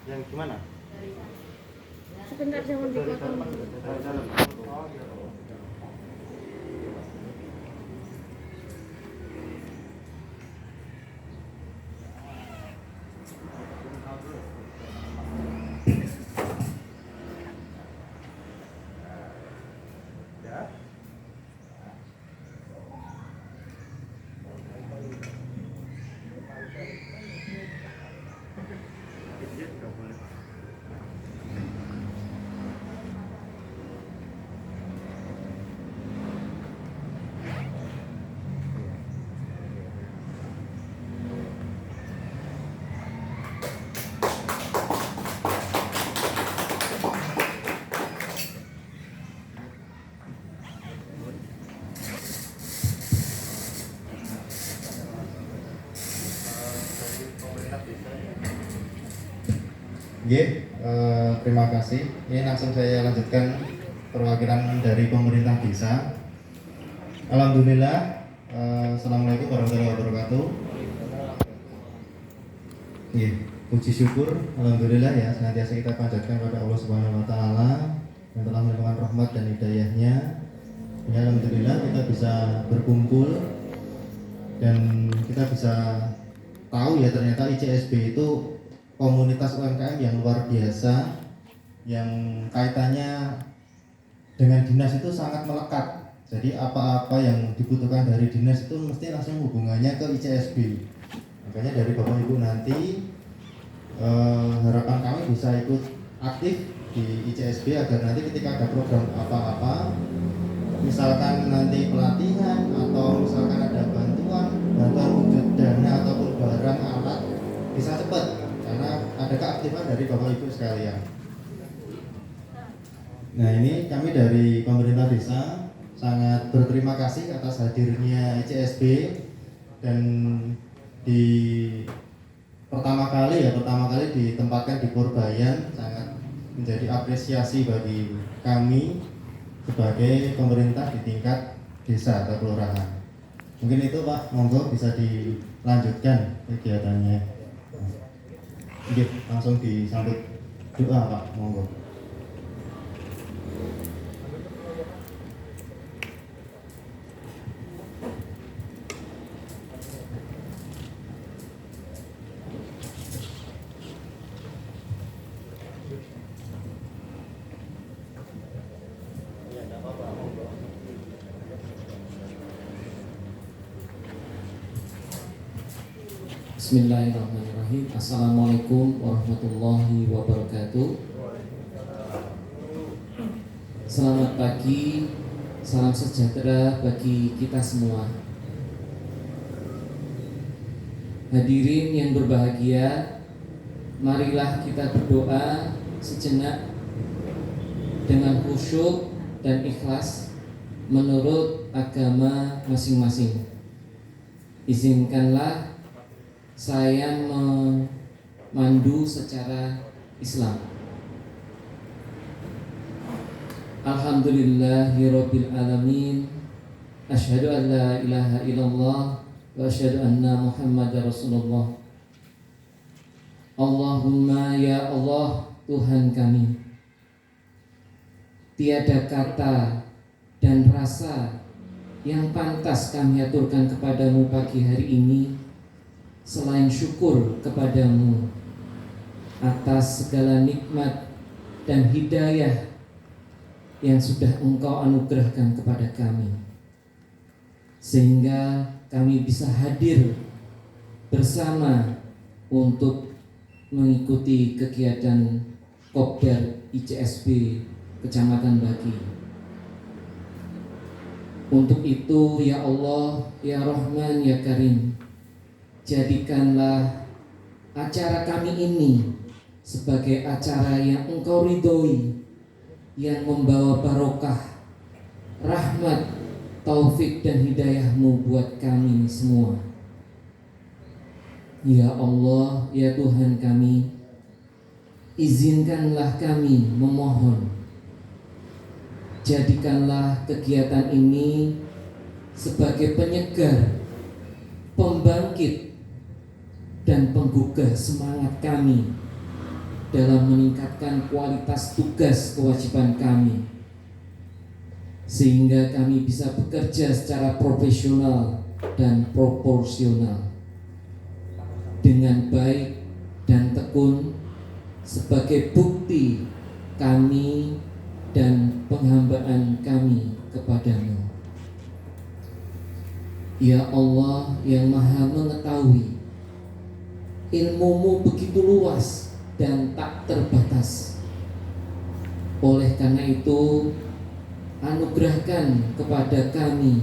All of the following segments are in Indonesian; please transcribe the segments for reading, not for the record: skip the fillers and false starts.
Yang gimana? Sebentar, jangan dipotong. Dari dalam. Terima kasih. Ini langsung saya lanjutkan perwakilan dari pemerintah desa. Alhamdulillah. Assalamualaikum warahmatullahi wabarakatuh. Puji syukur, alhamdulillah ya, senantiasa kita panjatkan kepada Allah Subhanahu Wa Taala yang telah melimpahkan rahmat dan hidayahnya. Ya, alhamdulillah kita bisa berkumpul dan kita bisa tahu ya ternyata ICSB itu komunitas UMKM yang luar biasa, yang kaitannya dengan dinas itu sangat melekat. Jadi apa-apa yang dibutuhkan dari dinas itu mesti langsung hubungannya ke ICSB. Makanya dari Bapak Ibu nanti harapan kami bisa ikut aktif di ICSB agar nanti ketika ada program apa-apa, misalkan nanti pelatihan atau misalkan ada bantuan wujud dana ataupun barang alat, bisa cepat karena ada keaktifan dari Bapak Ibu sekalian. Nah, ini kami dari pemerintah desa sangat berterima kasih atas hadirnya ICSB dan di pertama kali ditempatkan di Purbayan, sangat menjadi apresiasi bagi kami sebagai pemerintah di tingkat desa atau kelurahan. Mungkin itu Pak, monggo bisa dilanjutkan kegiatannya. Oke, langsung disambut doa Pak, monggo. Bismillahirrahmanirrahim. Assalamualaikum warahmatullahi wabarakatuh. Selamat pagi, salam sejahtera bagi kita semua. Hadirin yang berbahagia, marilah kita berdoa sejenak dengan khusyuk dan ikhlas menurut agama masing-masing. Izinkanlah saya memandu secara Islam. Alhamdulillahirabbil alamin. Asyhadu an la ilaha illallah wa asyhadu anna Muhammadar Rasulullah. Allahumma ya Allah, Tuhan kami, tiada kata dan rasa yang pantas kami aturkan kepadamu pagi hari ini selain syukur kepadamu atas segala nikmat dan hidayah yang sudah Engkau anugerahkan kepada kami, sehingga kami bisa hadir bersama untuk mengikuti kegiatan Kopdar ICSB Kecamatan Bagi. Untuk itu ya Allah, ya Rahman, ya Karim, jadikanlah acara kami ini sebagai acara yang Engkau ridhoi, yang membawa barokah, rahmat, taufik dan hidayah-Mu buat kami semua. Ya Allah, ya Tuhan kami, izinkanlah kami memohon, jadikanlah kegiatan ini sebagai penyegar, pembangkit dan penggugah semangat kami dalam meningkatkan kualitas tugas kewajiban kami, sehingga kami bisa bekerja secara profesional dan proporsional dengan baik dan tekun sebagai bukti kami dan penghambaan kami kepadamu. Ya Allah yang Maha Mengetahui, ilmu-Mu begitu luas dan tak terbatas. Oleh karena itu, anugerahkan kepada kami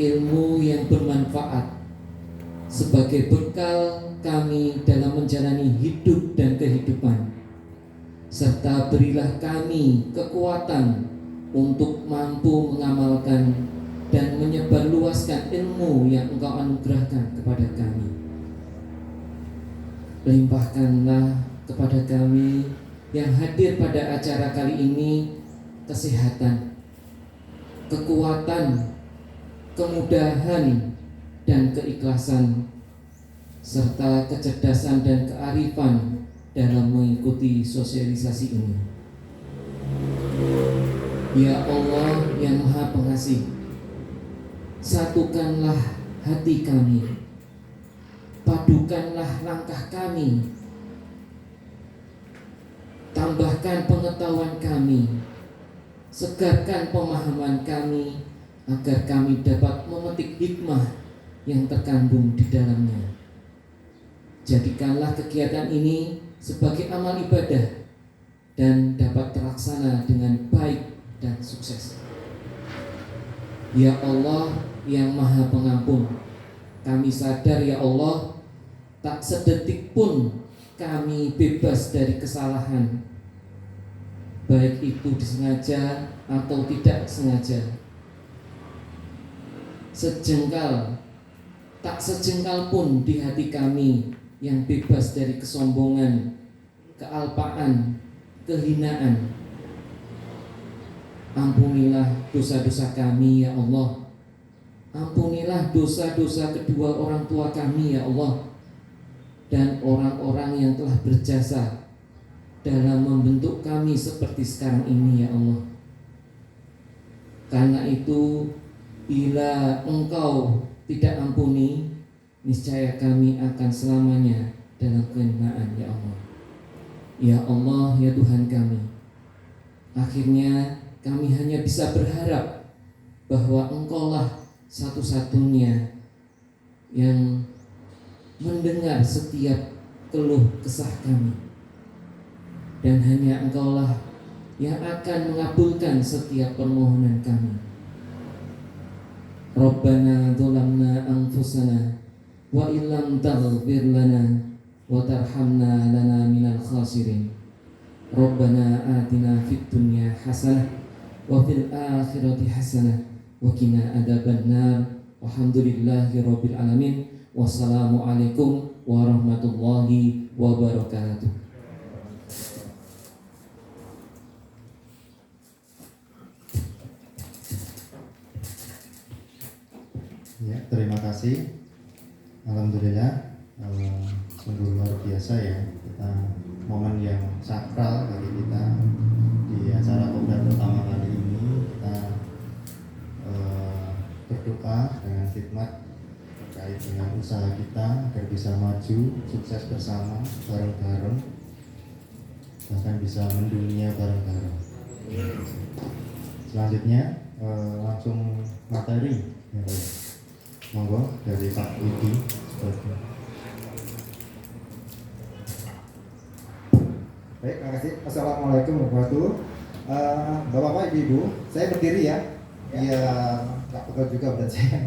ilmu yang bermanfaat sebagai bekal kami dalam menjalani hidup dan kehidupan, serta berilah kami kekuatan untuk mampu mengamalkan dan menyebarluaskan ilmu yang Engkau anugerahkan kepada kami. Limpahkanlah kepada kami yang hadir pada acara kali ini kesehatan, kekuatan, kemudahan, dan keikhlasan, serta kecerdasan dan kearifan dalam mengikuti sosialisasi ini. Ya Allah yang Maha Pengasih, satukanlah hati kami, padukanlah langkah kami, tambahkan pengetahuan kami, segarkan pemahaman kami, agar kami dapat memetik hikmah yang terkandung di dalamnya. Jadikanlah kegiatan ini sebagai amal ibadah dan dapat terlaksana dengan baik dan sukses. Ya Allah yang Maha Pengampun, kami sadar ya Allah, tak sedetik pun kami bebas dari kesalahan, baik itu disengaja atau tidak sengaja. Sejengkal, tak sejengkal pun di hati kami yang bebas dari kesombongan, kealpaan, kehinaan. Ampunilah dosa-dosa kami ya Allah. Ampunilah dosa-dosa kedua orang tua kami ya Allah, dan orang-orang yang telah berjasa dalam membentuk kami seperti sekarang ini ya Allah. Karena itu, bila Engkau tidak ampuni, niscaya kami akan selamanya dalam kehinaan ya Allah. Ya Allah ya Tuhan kami, akhirnya kami hanya bisa berharap bahwa Engkaulah satu-satunya yang mendengar setiap keluh kesah kami, dan hanya Engkaulah yang akan mengabulkan setiap permohonan kami. Rabbana dzalamna anfusana wa illam taghfir lana wa tarhamna lana minal khasirin. Rabbana atina fid dunya hasanah wa fil akhirati hasanah wa qina adzabannar. Walhamdulillahirabbil alamin. Wassalamualaikum warahmatullahi wabarakatuh. Ya, terima kasih. Alhamdulillah, sungguh luar biasa ya, kita momen yang sakral bagi kita di acara Kopdar pertama kali ini. Kita berdoa dengan khidmat terkait dengan usaha kita agar bisa maju, sukses bersama, bareng-bareng, bahkan bisa mendunia bareng-bareng. Selanjutnya langsung materi ya, monggo dari Pak Widi. Baik, terima kasih. Assalamualaikum warahmatullahi wabarakatuh. Bapak-bapak, ibu-ibu, saya berdiri ya. Iya, nggak pegel juga berat saya.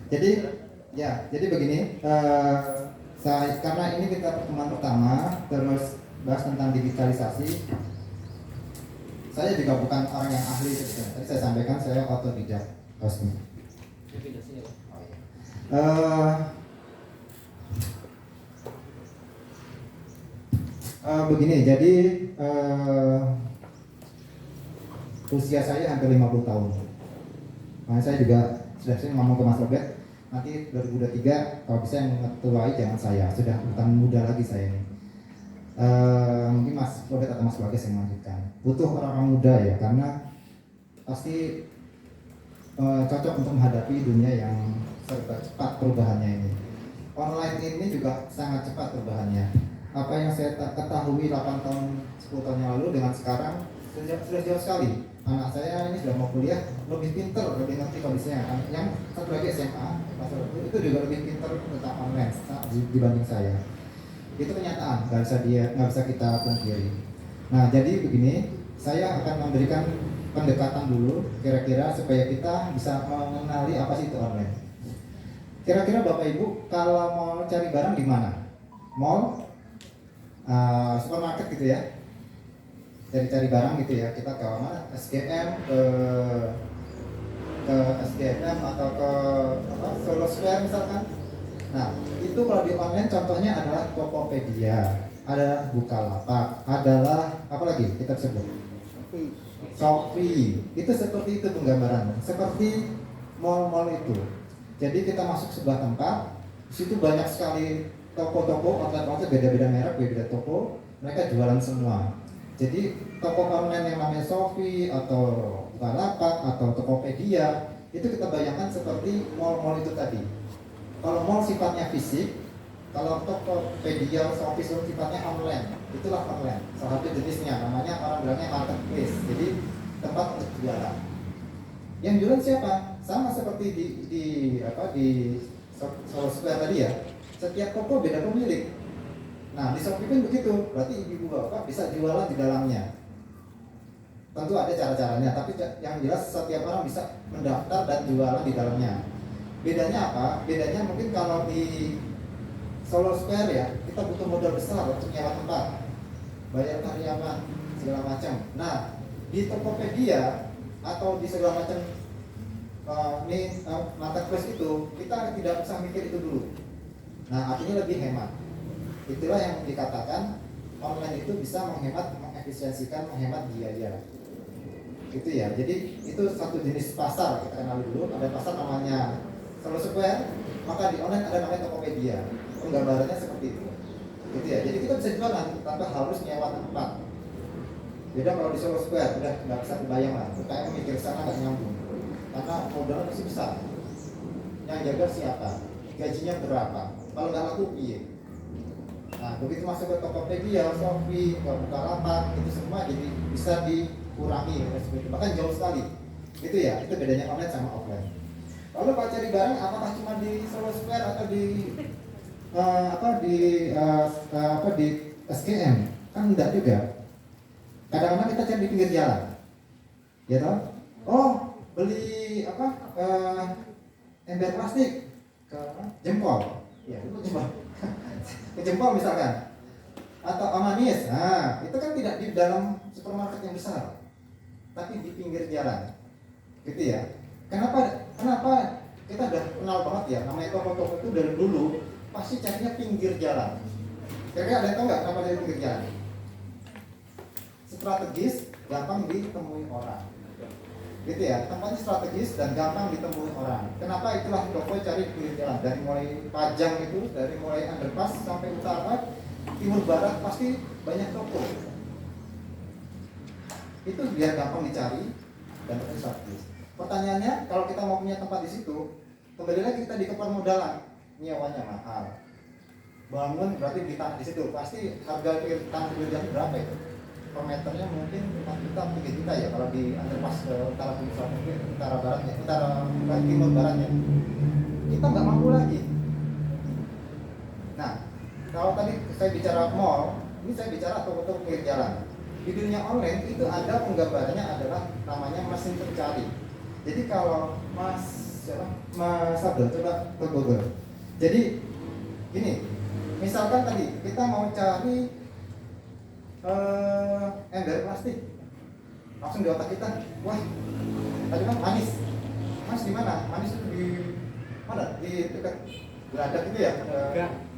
Jadi begini. Karena ini kita pertemuan pertama, terus bahas tentang digitalisasi. Saya juga bukan orang yang ahli. Tadi saya sampaikan saya otodidak hostnya. Begini, jadi usia saya hampir 50 tahun. Nah, saya juga sudah sering ngomong ke Mas Robert, nanti 2023 kalau bisa yang mengetuai jangan saya, sudah bukan muda lagi saya ini. Mungkin Mas Robert atau Mas Bagas yang melanjutkan. Butuh orang-orang muda ya, karena pasti cocok untuk menghadapi dunia yang serba cepat perubahannya ini. Online ini juga sangat cepat perubahannya. Apa yang saya ketahui 8 tahun 10 tahun yang lalu dengan sekarang sudah jauh sekali. Anak saya ini sudah mau kuliah, lebih pinter, lebih ngerti kondisinya. Yang satu lagi SMA, itu juga lebih pinter tentang online dibanding saya. Itu kenyataan, nggak bisa kita pungkiri. Nah, jadi begini, saya akan memberikan pendekatan dulu, kira-kira supaya kita bisa mengenali apa sih itu online. Kira-kira Bapak Ibu kalau mau cari barang di mana? Mall, supermarket gitu ya? Cari barang gitu ya, kita ke mana? SGM, ke SGM atau ke Solo Square misalkan. Nah, itu kalau di online contohnya adalah Tokopedia, ada Bukalapak, adalah apa lagi kita sebut? Shopee. Itu seperti itu penggambaran, seperti mall-mall itu. Jadi kita masuk sebuah tempat, di situ banyak sekali toko-toko, outlet beda-beda merek, beda-beda toko, mereka jualan semua. Jadi toko online yang namanya Shopee atau Bukalapak atau Tokopedia itu kita bayangkan seperti mall-mall itu tadi. Kalau mall sifatnya fisik, kalau Tokopedia, Shopee sifatnya online. Itulah online. Salah satu jenisnya namanya orang bilangnya marketplace. Jadi tempat untuk jualan. Yang jualan siapa? Sama seperti di Solo Square tadi ya. Setiap toko beda pemilik. Nah, di Shopee pun begitu, berarti ibu bapak bisa jualan di dalamnya. Tentu ada cara-caranya, tapi yang jelas setiap orang bisa mendaftar dan jualan di dalamnya. Bedanya apa? Bedanya mungkin kalau di Solo Square ya, kita butuh modal besar untuk nyewa tempat, bayar karyawan, segala macam. Nah, di Tokopedia atau di segala macam marketplace itu, kita tidak usah mikir itu dulu. Nah, artinya lebih hemat. Itulah yang dikatakan online itu bisa menghemat, mengefisiensikan, menghemat biaya. Gitu ya. Jadi itu satu jenis pasar kita kenal dulu. Ada pasar namanya Solo Square, maka di online ada namanya Tokopedia. Penggambarannya seperti itu. Gitu ya. Jadi kita bisa jualan tanpa harus nyewa tempat. Beda kalau di Solo Square udah nggak bisa kebayang lah. Kayak mikir sana nggak nyambung. Karena modalnya masih besar. Yang jaga siapa? Gajinya berapa? Kalau nggak laku piye? Nah, begitu masuk ke Tokopedia, Shopee, ke Bukalapak, itu semua jadi bisa dikurangi, bahkan jauh sekali. Itu ya, itu bedanya online sama offline. Lalu kalau cari barang, apakah cuma di Solo Square atau di SKM? Kan enggak juga. Kadang-kadang kita cari di pinggir jalan, ya toh? Oh, beli ember plastik ke jempol, ya itu jempol. Ke jempol misalkan, atau amanis. Nah, itu kan tidak di dalam supermarket yang besar, tapi di pinggir jalan, gitu ya. Kenapa kita udah kenal banget ya, namanya toko-toko itu dari dulu pasti carinya pinggir jalan. Kira-kira ada yang tahu nggak kenapa dari pinggir jalan? Strategis, gampang ditemui orang. Gitu ya, tempatnya strategis dan gampang ditemui orang. Kenapa? Itulah toko cari di pinggir jalan. Dari mulai Pajang itu, dari mulai underpass sampai utara, timur barat pasti banyak toko. Itu biar gampang dicari dan strategis. Pertanyaannya, kalau kita mau punya tempat di situ, kembali lagi kita di kepermodalan, nyewanya mahal. Bangun berarti di tanah di situ, pasti harga tanah pinggir jalan berapa itu? Per meternya mungkin 4 juta, 3 juta ya kalau di underpass ke utara baratnya, timur baratnya. Kita nggak mampu lagi. Nah, kalau tadi saya bicara mall, ini saya bicara toko-toko pinggir jalan. Di dunia online itu ada penggambarannya adalah namanya mesin pencari. Jadi kalau Mas Abdul coba ke Google. Jadi gini, misalkan tadi kita mau cari ember plastik, langsung di otak kita, wah tadi kan manis. Mas di mana? Manis itu di mana? Di dekat Geladak itu ya?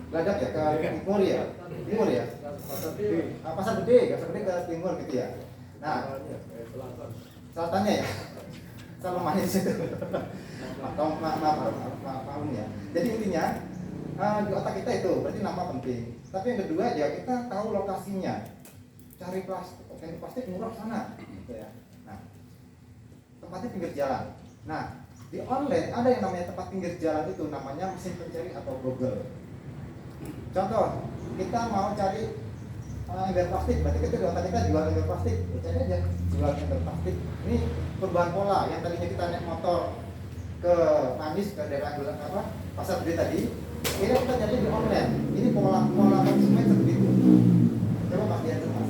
Geladak ya ke timur ya? Timur ya? Pasar Gede ke timur gitu ya. Nah, selatannya ya. Kalau manis itu. Maaf ya. Jadi intinya di otak kita itu berarti nama penting. Tapi yang kedua ya kita tahu lokasinya. Cari plastik murah sana, gitu ya. Nah, tempatnya pinggir jalan. Nah, di online ada yang namanya tempat pinggir jalan itu namanya mesin pencari atau Google. Contoh, kita mau cari ember plastik, berarti kita di otak kita jual ember plastik, ya cari aja jual ember plastik. Ini perubahan pola yang tadinya kita naik motor ke Manis ke daerah Pasar Gede tadi, ini kita jadi di online. Ini pola konsumen seperti itu. Coba Mas lihat Mas.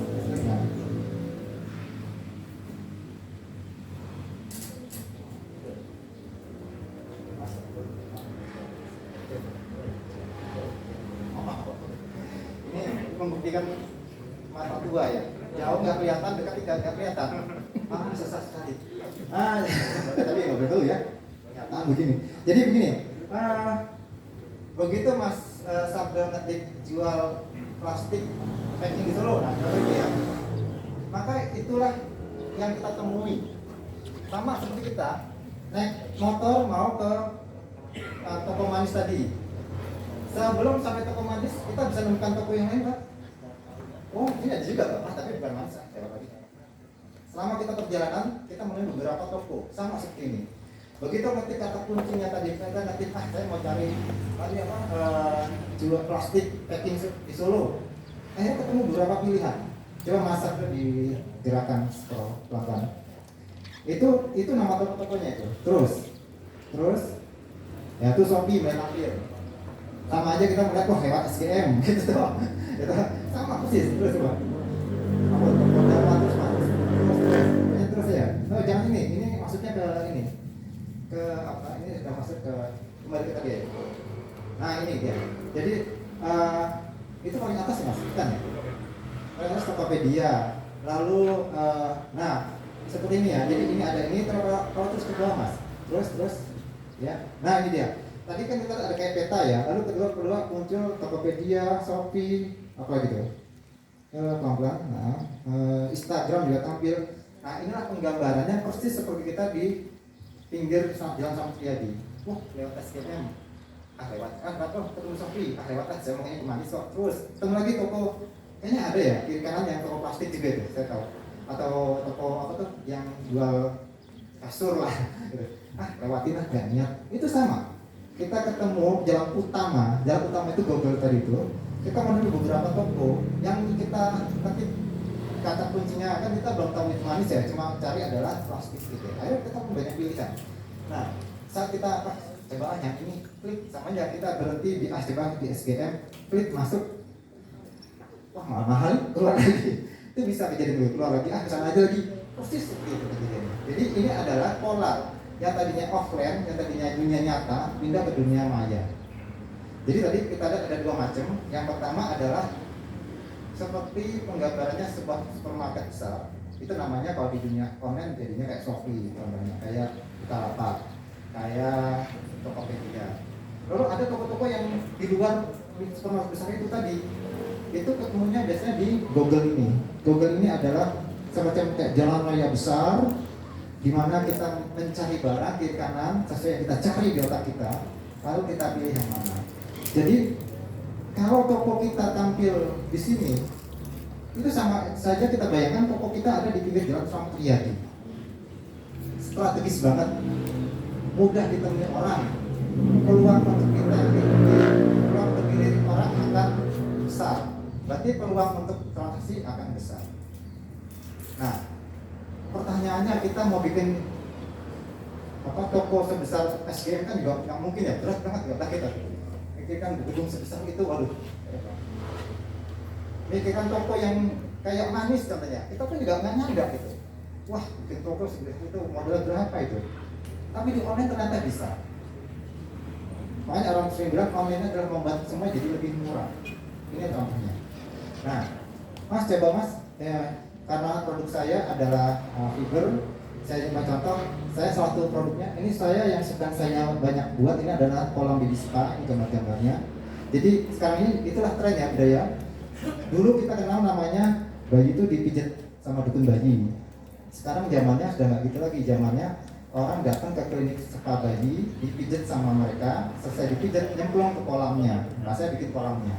Ini membuktikan mata tua ya. Jauh nggak kelihatan, dekat nggak kelihatan. Sesat sekali. Tapi nggak betul ya. Kenyataan begini. Jadi begini. Begitu Mas Sabda ngetik jual plastik packing di Solo, nah itu ya. Maka itulah yang kita temui. Sama seperti kita naik motor mau ke toko manis tadi. Sebelum sampai toko manis, kita bisa menemukan toko yang lain, Pak. Oh, ini ada juga, Pak, tapi bukan manis. Selama kita perjalanan, kita menemukan beberapa toko sama seperti ini. Begitu ngetik kata kuncinya tadi, kita ngetik saya mau cari jual plastik packing di Solo. Akhirnya ketemu beberapa pilihan. Coba masak di gerakan scroll pelan-pelan. Itu nama toko-tokonya itu. Terus ya itu Shopee main lampir. Sama aja kita melihat lewat SGM gitu. Itu sama persis terus coba. Apa terus ya. Oh, jangan ini maksudnya ke ini. Ke apa? Ini sudah masuk ke kembali ke tadi ya. Nah, ini dia. Jadi itu paling atas ya Mas, bukan ya? Paling atas Tokopedia. Lalu nah, seperti ini ya. Jadi ini ada ini kalau terus ke bawah Mas. Terus ya. Nah, ini dia. Tadi kan kita ada kayak peta ya. Lalu kedua muncul Tokopedia, Shopee, apa gitu. Pelan-pelan. Nah, Instagram juga tampil. Nah, inilah penggambarannya persis seperti kita di pinggir jalan Samad Riyadi. Wah, lewat SGM. Ketemu Shopee. Lewat aja makanya ke Manis kok. Terus ketemu lagi toko, kayaknya ada ya kiri kanan yang toko plastik juga itu, saya tahu. Atau toko apa tuh yang jual kasur lah. Lewatin lah, gak niat. Itu sama. Kita ketemu jalan utama itu Google tadi itu. Kita menemukan beberapa toko yang kita ketik kata kuncinya, kan kita belum tahu itu Manis ya, cuma cari adalah plastik gitu. Akhirnya kita punya banyak pilihan. Nah, saat kita coba yang ini klik sama aja, kita berhenti di SGM, klik masuk. Wah, mahal, keluar lagi. Itu bisa kejadian dulu, keluar lagi, kesana aja lagi. Persis seperti itu kejadiannya. Jadi ini adalah pola yang tadinya offline, yang tadinya dunia nyata, pindah ke dunia maya. Jadi tadi kita lihat ada dua macam. Yang pertama adalah seperti penggambarannya sebuah supermarket besar. Itu namanya kalau di dunia online jadinya kayak Shopee, contohnya kayak Bukalapak, kayak Tokopedia. Lalu ada toko-toko yang di luar supermarket besar itu tadi. Itu ketemunya biasanya di Google ini. Google ini adalah semacam kayak jalan raya besar di mana kita mencari barang kiri kanan sesuai yang kita cari di otak kita, lalu kita pilih yang mana. Jadi kalau toko kita tampil di sini, itu sama saja kita bayangkan toko kita ada di pinggir jalan Samad Riyadi. Strategis banget, mudah ditemui orang, peluang untuk kita peluang untuk dilirik orang akan besar. Berarti peluang untuk transaksi akan besar. Nah, pertanyaannya kita mau bikin toko sebesar SGM kan juga nggak mungkin ya, berat banget nggak kita. Pikirkan gedung sebesar itu, waduh. Pikirkan toko yang kayak Manis contohnya, kita pun juga nggak nyangka gitu. Wah, bikin toko sebesar itu modal berapa itu? Tapi di online ternyata bisa. Makanya orang sering bilang online adalah membantu semua jadi lebih murah. Ini contohnya. Nah, Mas coba Mas, karena produk saya adalah fiber, saya coba contoh. Saya salah satu produknya, ini saya yang sedang saya banyak buat, ini adalah kolam baby spa, ini gambar-gambarnya. Jadi sekarang ini itulah tren ya budaya. Dulu kita kenal namanya bayi itu dipijat sama dukun bayi. Sekarang zamannya sudah nggak gitu lagi, zamannya orang datang ke klinik spa bayi, dipijat sama mereka, selesai dipijat nyemplung ke kolamnya. Nah, saya bikin kolamnya.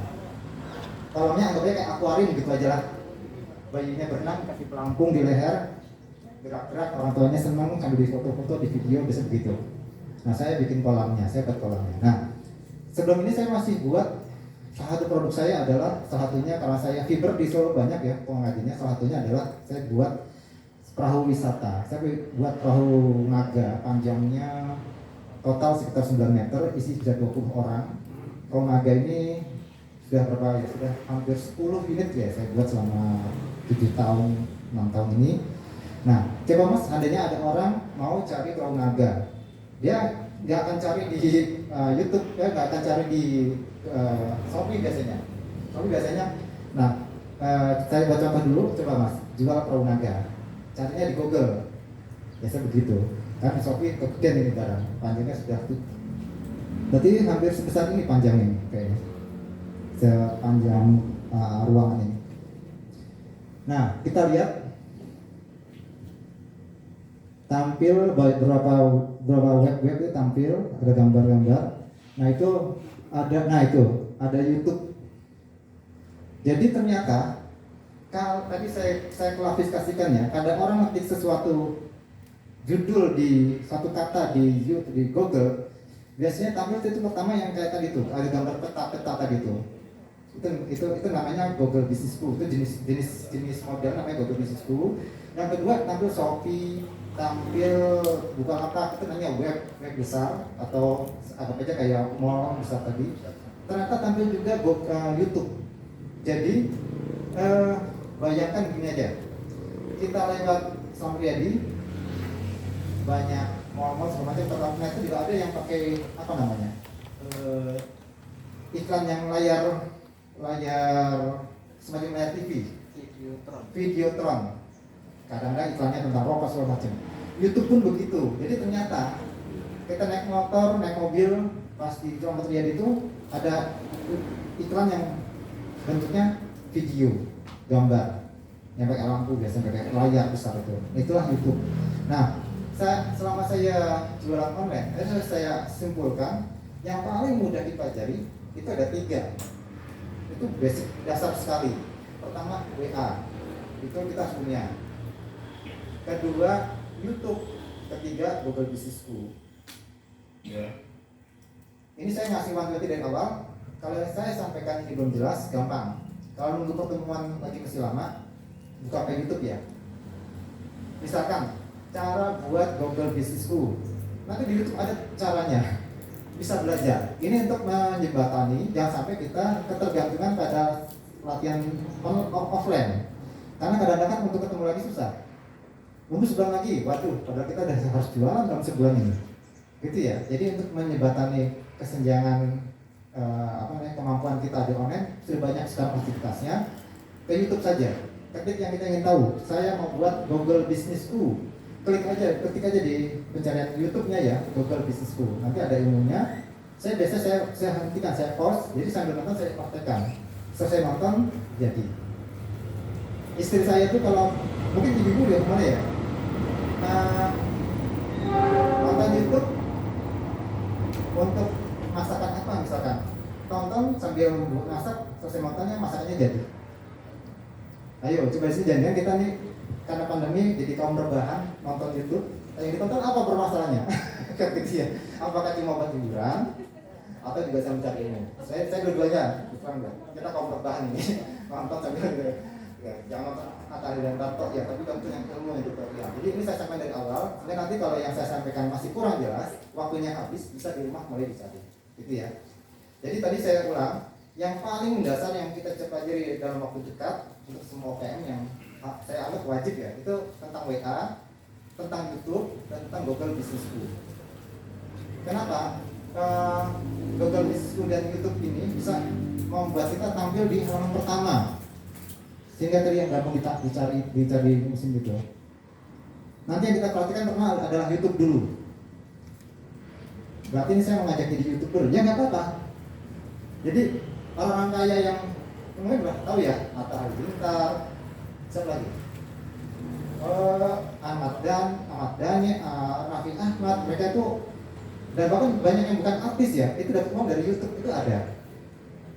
kolamnya anggapnya kayak akuarium gitu aja lah. Bayinya berenang, kasih pelampung di leher, gerak-gerak, orang tuanya senang sambil di foto-foto, di video, bisa begitu. Nah saya bikin kolamnya, saya buat kolamnya. Nah sebelum ini saya masih buat salah satu produk saya adalah salah satunya karena saya fiber di Solo banyak ya pengrajinnya. Salah satunya adalah saya buat perahu wisata. Saya buat perahu naga, panjangnya total sekitar 9 meter, isi bisa 20 orang. Perahu naga ini sudah berapa ya? Sudah hampir 10 unit ya saya buat selama 7 tahun, 6 tahun ini. Nah, coba mas, seandainya ada orang mau cari perahu naga, dia nggak akan cari di YouTube, ya nggak akan cari di Shopee biasanya. Shopee biasanya. Nah, saya buat contoh dulu, coba mas, jual perahu naga. Carinya di Google, biasa begitu. Kan Shopee kegedean ini barang, panjangnya sudah tuh. Berarti hampir sebesar ini panjangnya, kayaknya. Sepanjang ruangan ini. Nah, kita lihat tampil beberapa web itu tampil, ada gambar-gambar. Nah itu ada YouTube. Jadi ternyata kalau tadi saya klasifikasikan ya, kadang orang ngetik sesuatu judul di satu kata di Google, biasanya tampil itu pertama yang kayak tadi tuh, ada gambar peta-peta tadi tuh. Itu namanya Google Business School. Itu jenis model namanya Google Business School. Yang kedua tampil Shopee, tampil Bukalapak, itu namanya web besar atau anggap aja kayak mall besar tadi. Ternyata tampil juga YouTube. Jadi bayangkan gini aja, kita lewat Samriyadi, banyak mall-mall segala macam, ternyata itu juga ada yang pakai apa namanya, iklan yang layar semacam layar TV, Videotron. Kadang-kadang iklannya tentang rokok segala macam. YouTube pun begitu. Jadi ternyata kita naik motor, naik mobil, pas di Keramat Riyad itu ada iklan yang bentuknya video, gambar, yang pakai lampu biasanya pakai layar besar itu. Itulah YouTube. Nah, selama saya jualan online, saya simpulkan yang paling mudah dipelajari itu ada 3. Itu basic dasar sekali. Pertama WA, itu kita harus punya. Kedua YouTube, ketiga Google Business School. Ini saya ngasih wanti dari awal. Kalau saya sampaikan ini belum jelas, gampang. Kalau nunggu pertemuan lagi masih lama, buka ke YouTube ya. Misalkan cara buat Google Business School, nanti di YouTube ada caranya. Bisa belajar. Ini untuk menjembatani jangan sampai kita ketergantungan pada latihan offline. Karena kadang-kadang untuk ketemu lagi susah. Nunggu sebulan lagi, waduh, padahal kita udah harus jualan dalam sebulan ini. Gitu ya. Jadi untuk menjembatani kesenjangan kemampuan kita di online, sudah banyak sekarang aktivitasnya. Ke YouTube saja. Ketik yang kita ingin tahu. Saya mau buat Google Business School. Ketik aja di pencarian YouTube-nya ya, Google Business School. Nanti ada ilmunya. Saya hentikan, saya pause. Jadi sambil nonton saya praktekkan. Selesai nonton, jadi. Istri saya tuh kalau mungkin ibu ya kemana ya? Nonton YouTube untuk masakan apa misalkan, tonton sambil masak, selesai nontonnya masakannya jadi. Ayo coba sih jangan kita nih karena pandemi jadi kaum rebahan nonton YouTube. Yang ditonton apa permasalahannya? Ketik sih ya. Apakah cuma buat hiburan atau juga saya mencari ilmu? Saya dua-duanya, kita kaum rebahan ini nonton sambil ya, jangan nonton Atari dan Tarto ya, tapi tentu yang ilmu itu ya. Jadi ini saya sampaikan dari awal. Sampai nanti kalau yang saya sampaikan masih kurang jelas, waktunya habis, bisa di rumah mulai dicari. Gitu ya. Jadi tadi saya ulang, yang paling mendasar yang kita pelajari dalam waktu dekat untuk semua OPM yang saya anggap wajib ya, itu tentang WA, tentang YouTube, dan tentang Google Business School. Kenapa? Google Business School dan YouTube ini bisa membuat kita tampil di halaman pertama, sehingga tadi yang gampang dicari musim gitu. Nanti yang kita perhatikan pertama adalah YouTube dulu. Berarti ini saya mengajak jadi YouTuber, ya nggak apa-apa. Jadi orang-orang kaya yang mungkin tahu ya, Atta Halilintar, siapa lagi? Ahmad Dhani, Raffi Ahmad, mereka itu, dan bahkan banyak yang bukan artis ya, itu dapat uang dari YouTube itu ada.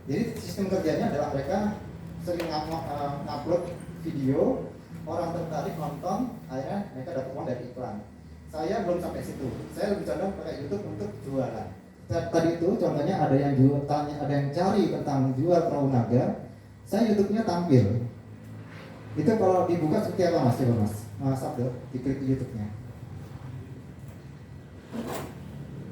Jadi sistem kerjanya adalah mereka sering ngupload video, orang tertarik nonton, akhirnya mereka dapat uang dari iklan. Saya belum sampai situ. Saya lebih condong pakai YouTube untuk jualan. Tadi itu contohnya ada yang jual, ada yang cari tentang jual perahu naga. Saya YouTube-nya tampil. Itu kalau dibuka seperti apa mas? Coba mas, Mas Abdul, diklik YouTube-nya.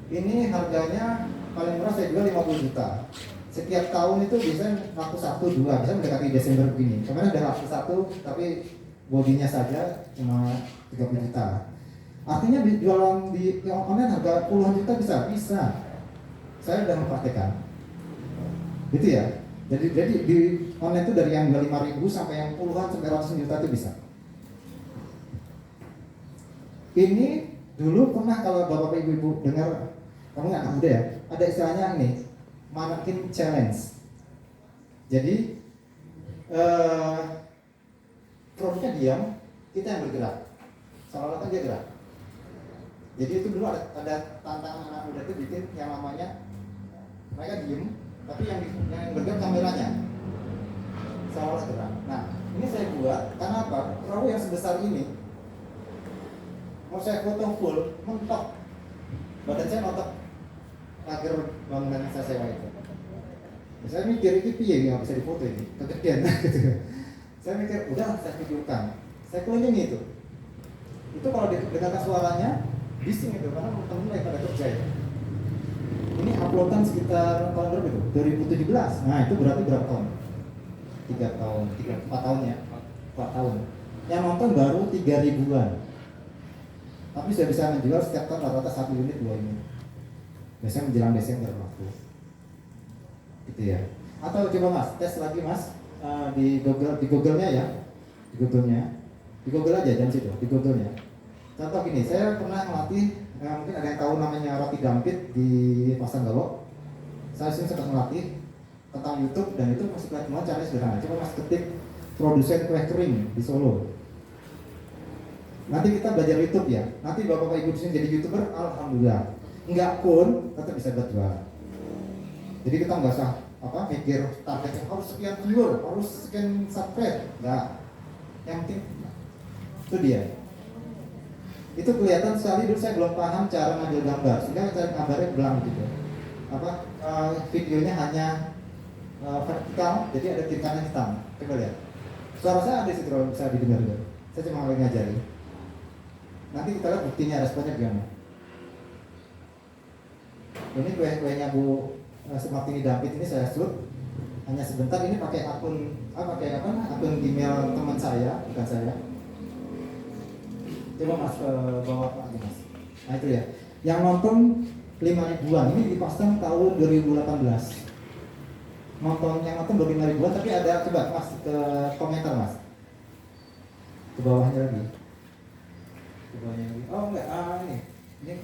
Ini harganya paling murah saya jual 50 juta. Setiap tahun itu biasanya laku 1-2, bisa mendekati Desember begini. Kemarin ada laku 1, tapi bodinya saja cuma 30 juta. Artinya jualan di online harga puluhan juta bisa. Saya sudah mempraktekkan. Gitu ya. Jadi di online itu dari yang 5.000 sampai yang puluhan sampai ratusan juta itu bisa. Ini dulu pernah kalau bapak ibu dengar, kamu nggak muda ya, ada istilahnya ini, mannequin challenge. Jadi produknya diam, kita yang bergerak, seolah-olah dia gerak. Jadi itu dulu ada tantangan anak muda itu bikin yang namanya mereka diem, tapi yang bergerak kameranya seolah gerak. Nah ini saya buat karena apa? Perahu yang sebesar ini mau saya foto full, mentok, badan saya notok pagar bangunan yang saya sewa itu. Saya mikir ini piye nggak bisa difoto ini, kegedean gitu. Saya mikir udah saya videokan, saya kelilingi itu. Itu kalau dengarkan suaranya bising itu karena temen lagi pada kerja ya. Ini uploadan sekitar tahun berapa itu? 2017. Nah itu berarti berapa tahun? 3 tahun, 4 tahun ya, 4 tahun. Yang nonton baru 3.000-an. Tapi sudah bisa menjual setiap tahun rata-rata 1 unit 2 unit. Biasanya menjelang Desember waktu. Gitu ya. Atau coba mas, tes lagi mas di Google-nya ya, di Google aja jangan situ, di Google-nya. Contoh gini, saya pernah melatih, mungkin ada yang tahu namanya roti dampit di Pasar Gawok. Saya sering sempat melatih tentang YouTube dan itu masih kelihatan caranya sederhana. Coba mas ketik produsen kue kering di Solo. Nanti kita belajar YouTube ya. Nanti bapak ibu di sini jadi YouTuber, alhamdulillah. Enggak pun tetap bisa buat jualan. Jadi kita nggak usah mikir targetnya harus sekian viewer, harus sekian subscribe. Enggak. Yang penting itu dia. Itu kelihatan sekali dulu saya belum paham cara ngambil gambar, sehingga cara gambarnya belang gitu. Videonya hanya vertikal, jadi ada kiri kanan hitam. Coba lihat. Suara saya ada di situ kalau bisa didengar juga. Saya cuma lagi ngajari. Nanti kita lihat buktinya responnya gimana. Ini kue-kuenya Bu Semartini Dampit ini saya shoot hanya sebentar. Ini pakai akun akun email teman saya, bukan saya. Coba mas ke bawah lagi mas. Nah itu ya. Yang nonton 5.000-an. Ini dipasang tahun 2018. Yang nonton 5.000-an, tapi ada coba mas ke komentar mas. Ke bawahnya lagi. Ke bawahnya lagi. Oh enggak, ini. Ini.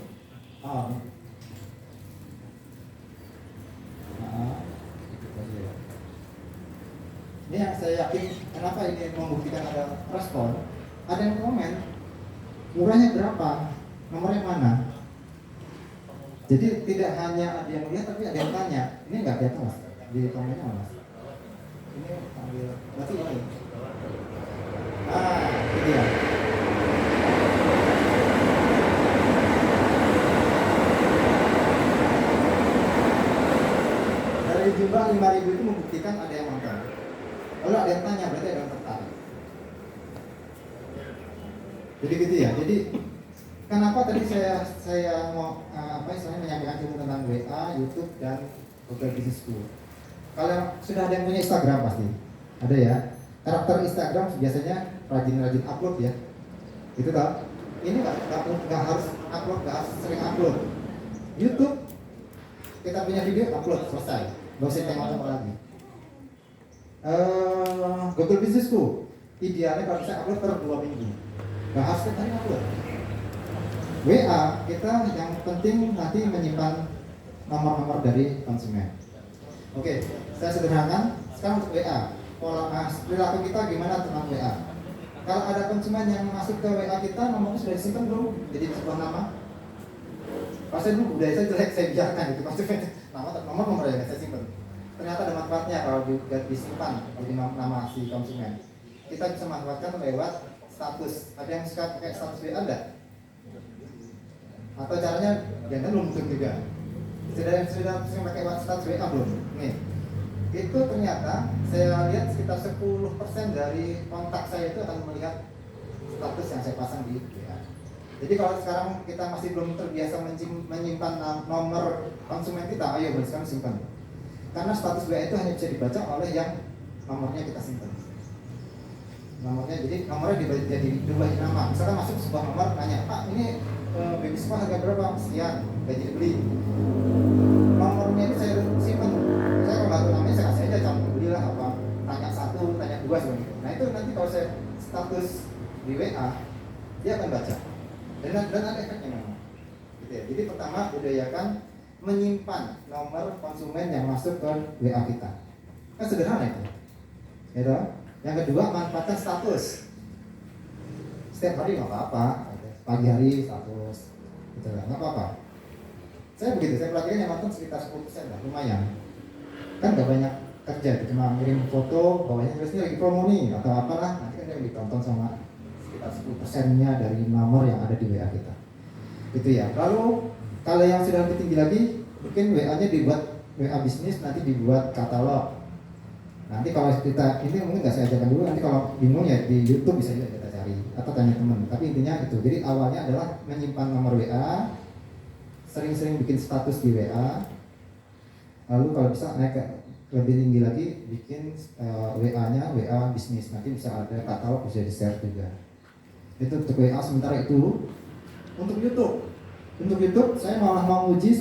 Ini yang saya yakin kenapa ini membuktikan ada respon. Ada yang komen, murahnya berapa, nomornya mana. Jadi tidak hanya ada yang lihat tapi ada yang tanya. Ini nggak kelihatan mas di komennya mas. Ini ambil berarti ini. Ini dia. Dari jumlah 5.000 itu membuktikan ada yang nonton. Lalu ada yang tanya, berarti ada yang tertarik. Jadi gitu ya. Jadi kenapa tadi saya mau menyampaikan ilmu tentang WA, YouTube dan Google Business School. Kalau sudah ada yang punya Instagram pasti ada ya. Karakter Instagram biasanya rajin-rajin upload ya. Itu kan? Ini nggak harus upload, nggak harus sering upload. YouTube kita punya video upload selesai. Gak usah tengok-tengok lagi. Google Business School idealnya kalau bisa upload per 2 minggu. Gak harus setiap hari upload. WA kita yang penting nanti menyimpan nomor-nomor dari konsumen. Oke, saya sederhanakan. Sekarang untuk WA, perilaku kita gimana tentang WA? Kalau ada konsumen yang masuk ke WA kita, nomornya sudah disimpan belum? Jadi sebuah nama. Pasti dulu budaya saya jelek, saya biarkan itu konsumen. Nomor yang saya simpan. ternyata ada manfaatnya kalau disimpan di nama si konsumen. Kita bisa manfaatkan lewat status. Ada yang suka pakai status WA enggak? Atau caranya jangan belum mungkin juga. Sudah sering pakai status WA belum? Nih, itu ternyata saya lihat sekitar 10% dari kontak saya itu akan melihat status yang saya pasang di WA. Jadi kalau sekarang kita masih belum terbiasa menyimpan nomor konsumen kita, ayo sekarang simpan. Karena status WA itu hanya bisa dibaca oleh yang nomornya kita simpan. Nomornya, jadi nomornya diubah nama. Misalkan masuk sebuah nomor, tanya, Pak ini baby spa harga berapa? Sekian, gaji beli. Nomornya itu saya simpan. Saya kalau baru namanya saya kasih aja contoh belilah apa. Tanya 1, tanya 2 seperti itu. Nah itu nanti kalau saya status di WA, dia akan baca. Dan ada efeknya memang. Gitu ya. Jadi pertama budayakan menyimpan nomor konsumen yang masuk ke WA kita. Kan sederhana itu. Gitu. Yang kedua, manfaatkan status. Setiap hari nggak apa-apa. Pagi hari status, gitu lah, nggak apa-apa. Saya begitu, saya pelajari yang nonton sekitar 10% lah, lumayan. Kan nggak banyak kerja, cuma ngirim foto, bawahnya tulisnya lagi promo nih atau apalah. Nanti kan dia ditonton sama sekitar 10%-nya dari nomor yang ada di WA kita. Gitu ya. Lalu kalau yang sudah lebih tinggi lagi, mungkin WA-nya dibuat WA bisnis, nanti dibuat katalog. Nanti kalau kita ini mungkin nggak saya ajarkan dulu, nanti kalau bingung ya di YouTube bisa juga kita cari atau tanya teman. Tapi intinya itu. Jadi awalnya adalah menyimpan nomor WA, sering-sering bikin status di WA. Lalu kalau bisa naik ke lebih tinggi lagi, bikin WA-nya WA bisnis. Nanti bisa ada katalog, bisa di-share juga. Itu untuk WA. Sementara itu untuk YouTube. Untuk YouTube saya malah mau uji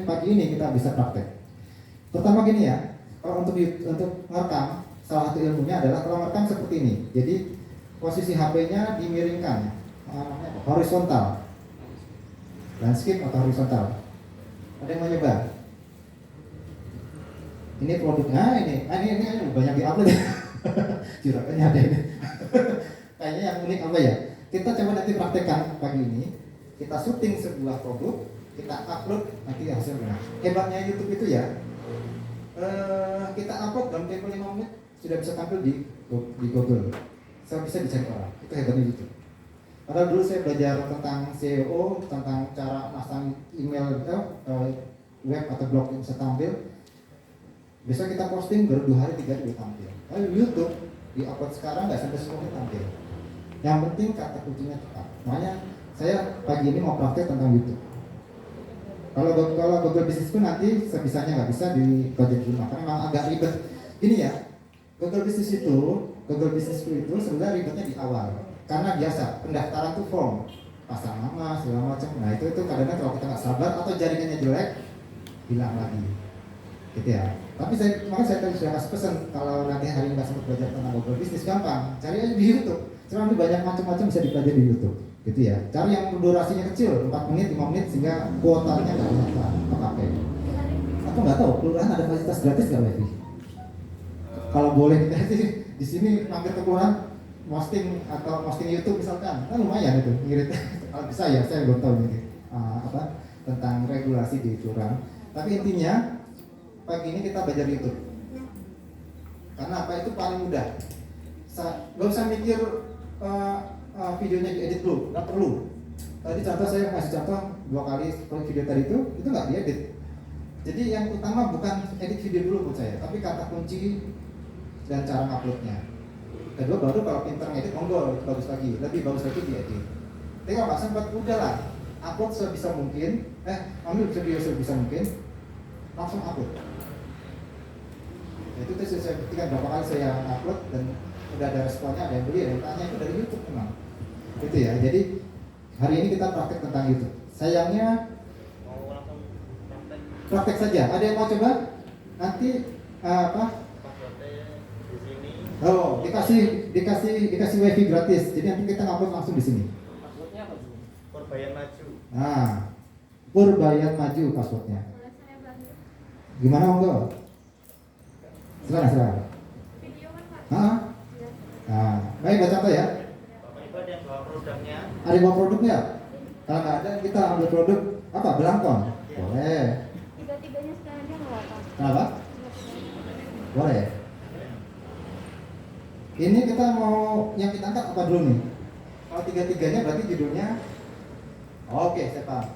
pagi ini kita bisa praktek. Pertama gini ya. Kalau untuk merekam, salah satu ilmunya adalah kalau merekam seperti ini. Jadi posisi HP-nya dimiringkan, horizontal, landscape atau horizontal. Ada yang mau coba? Ini produknya, ini banyak di-upload ya. Juragannya ada ini. Kayaknya yang unik apa ya? Kita coba nanti praktekkan pagi ini. Kita syuting sebuah produk, kita upload nanti hasilnya. Hebatnya YouTube itu ya. Kita upload dalam tempo 5 menit sudah bisa tampil di Google. Saya bisa dicari orang. Itu hebatnya YouTube. Padahal dulu saya belajar tentang SEO, tentang cara masang email web atau blog yang bisa tampil. Besok kita posting baru 2 hari 3 hari tampil. Lalu YouTube di upload sekarang nggak sampai 10 menit tampil. Yang penting kata kuncinya tepat. Makanya saya pagi ini mau praktek tentang YouTube. Kalau Google Business pun nanti sebisanya nggak bisa di project rumah karena memang agak ribet. Ini ya, Google Business itu sebenarnya ribetnya di awal. Karena biasa pendaftaran tuh form, pasang nama segala macam. Nah itu kadang-kadang kalau kita nggak sabar atau jaringannya jelek, hilang lagi. Gitu ya. Tapi makanya saya tadi sudah kasih pesan kalau nanti hari ini nggak sempat belajar tentang Google Business gampang, cari aja di YouTube. Sekarang banyak macam-macam bisa dipelajari di YouTube. Gitu ya, cari yang durasinya kecil, 4 menit, 5 menit sehingga kuotanya nggak banyak pakai. Aku nggak tahu, kelurahan ada fasilitas gratis nggak Wifi? Kalau boleh kita sih di sini mampir ke kelurahan, posting YouTube misalkan, kan lumayan itu, ngirit. Kalau bisa ya, saya belum tahu ini tentang regulasi di kelurahan. Tapi intinya pagi ini kita belajar YouTube. Karena apa itu paling mudah. Gak usah mikir videonya diedit dulu, nggak perlu. Tadi contoh saya kasih contoh 2 kali video tadi itu nggak diedit. Jadi yang utama bukan edit video dulu menurut saya, tapi kata kunci dan cara uploadnya. Kedua baru kalau pinter ngedit monggo bagus lagi, lebih bagus lagi diedit. Tapi kalau nggak sempat udahlah, upload sebisa mungkin, ambil video sebisa mungkin, langsung upload. Itu tuh saya buktikan berapa kali saya upload dan udah ada responnya, ada yang beli, ada yang tanya, itu dari YouTube memang. Gitu ya. Jadi hari ini kita praktek tentang YouTube. Sayangnya Mau langsung praktek saja. Ada yang mau coba? Nanti passwordnya di sini. Oh, dikasih wifi gratis. Jadi nanti kita ngupload langsung di sini. Passwordnya apa sih? Perbayar maju. Nah, Purbayan Maju passwordnya. Boleh saya bantu? Gimana monggo? Silakan. Video kan Pak? Nah, baik baca contoh ya. Bapak Ibu ada yang bawa produknya? Ada bawa produknya? Kalau nggak ada, kita ambil produk apa? Belangkon. Boleh. 3-3-nya sekarang aja nggak apa-apa. Kenapa? Boleh. Ini kita mau yang kita angkat apa dulu nih? Kalau tiga-tiganya berarti judulnya. Oke, saya paham.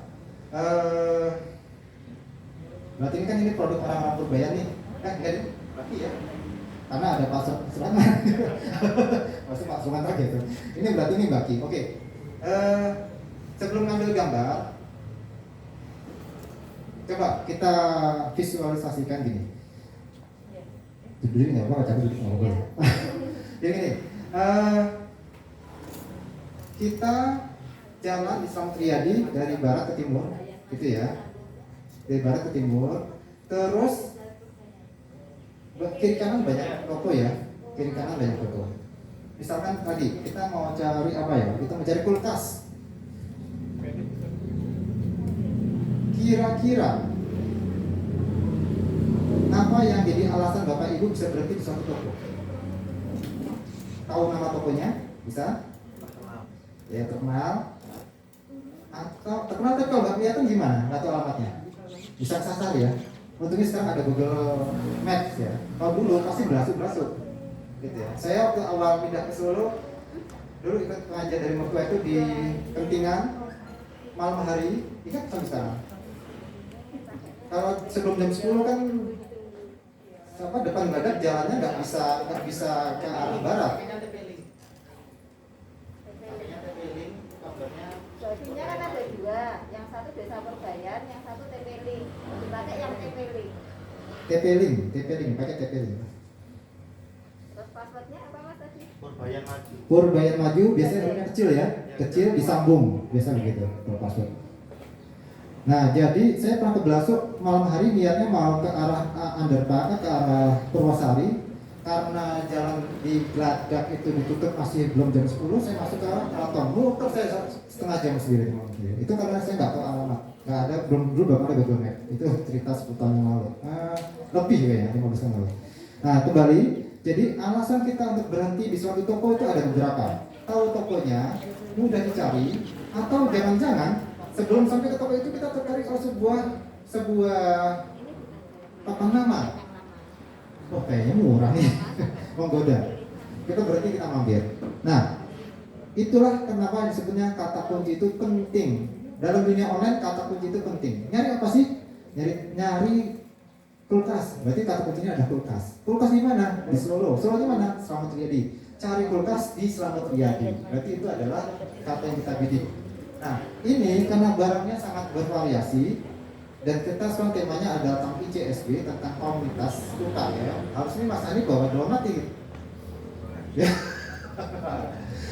Berarti ini kan ini produk orang-orang Purbaya nih. Enggak nih? Berarti ya. Karena ada Pak Surangan. Maksud Pak Surangan gitu. Ini berarti ini baki. Oke. Sebelum ngambil gambar, coba kita visualisasikan gini. Duduk nggak apa-apa, tapi duduk nggak boleh. Jadi gini, kita jalan di Islam Triadi dari barat ke timur, gitu ya. Dari barat ke timur, terus kiri kanan banyak toko ya, kiri kanan banyak toko. Misalkan tadi kita mau cari apa ya? Kita mau cari kulkas. Kira-kira apa yang jadi alasan Bapak Ibu bisa berhenti di suatu toko? Tahu nama tokonya? Bisa? Ya, terkenal. Atau terkenal tapi kalau nggak kelihatan gimana? Nggak tahu alamatnya. Bisa kesasar ya. Untungnya sekarang ada Google Maps ya. Kalau dulu pasti berasuk-berasuk. Gitu ya. Saya waktu awal pindah ke Solo dulu ikut pengajian dari mertua itu di Kentingan malam hari, ingat sampai sekarang. Kalau sebelum jam 10 kan depan badan jalannya nggak bisa ke arah barat. Jadinya kan ada dua, yang satu Desa Perbayan, yang satu Tepeling. Dipakai yang Tepeling. TP-Link, pakai TP-Link. Terus passwordnya apa Mas tadi? Purbayan Maju. Purbayan Maju biasanya hurufnya kecil ya, kecil disambung, biasa begitu kalau password. Nah, jadi saya pernah ke Belasuk malam hari niatnya mau ke arah Underpass, ke arah Purwosari. Karena jalan di Gladak itu ditutup masih belum jam 10, saya masuk ke arah Keraton. Muter saya setengah jam sendiri. Itu karena saya nggak tahu alamat, nggak ada, belum ada Google Map. Itu cerita 10 tahun yang lalu, lebih kayaknya 15 tahun lalu. Nah, kembali, jadi alasan kita untuk berhenti di suatu toko itu ada beberapa. Tahu tokonya, mudah dicari, atau jangan-jangan sebelum sampai ke toko itu kita tertarik oleh sebuah papan nama. Oh, kayaknya murah nih, menggoda. Kita berhenti, kita mampir. Nah, itulah kenapa disebutnya kata kunci itu penting. Dalam dunia online kata kunci itu penting. Nyari apa sih? Nyari kulkas. Berarti kata kuncinya ada kulkas. Kulkas di mana? Di Solo. Solo di mana? Slamet Riyadi. Cari kulkas di Slamet Riyadi. Berarti itu adalah kata yang kita bidik. Nah, ini karena barangnya sangat bervariasi dan kita sekarang temanya adalah tentang ICSB, tentang komunitas UKM. Harus ini Mas Ani bawa donat gitu. Ya.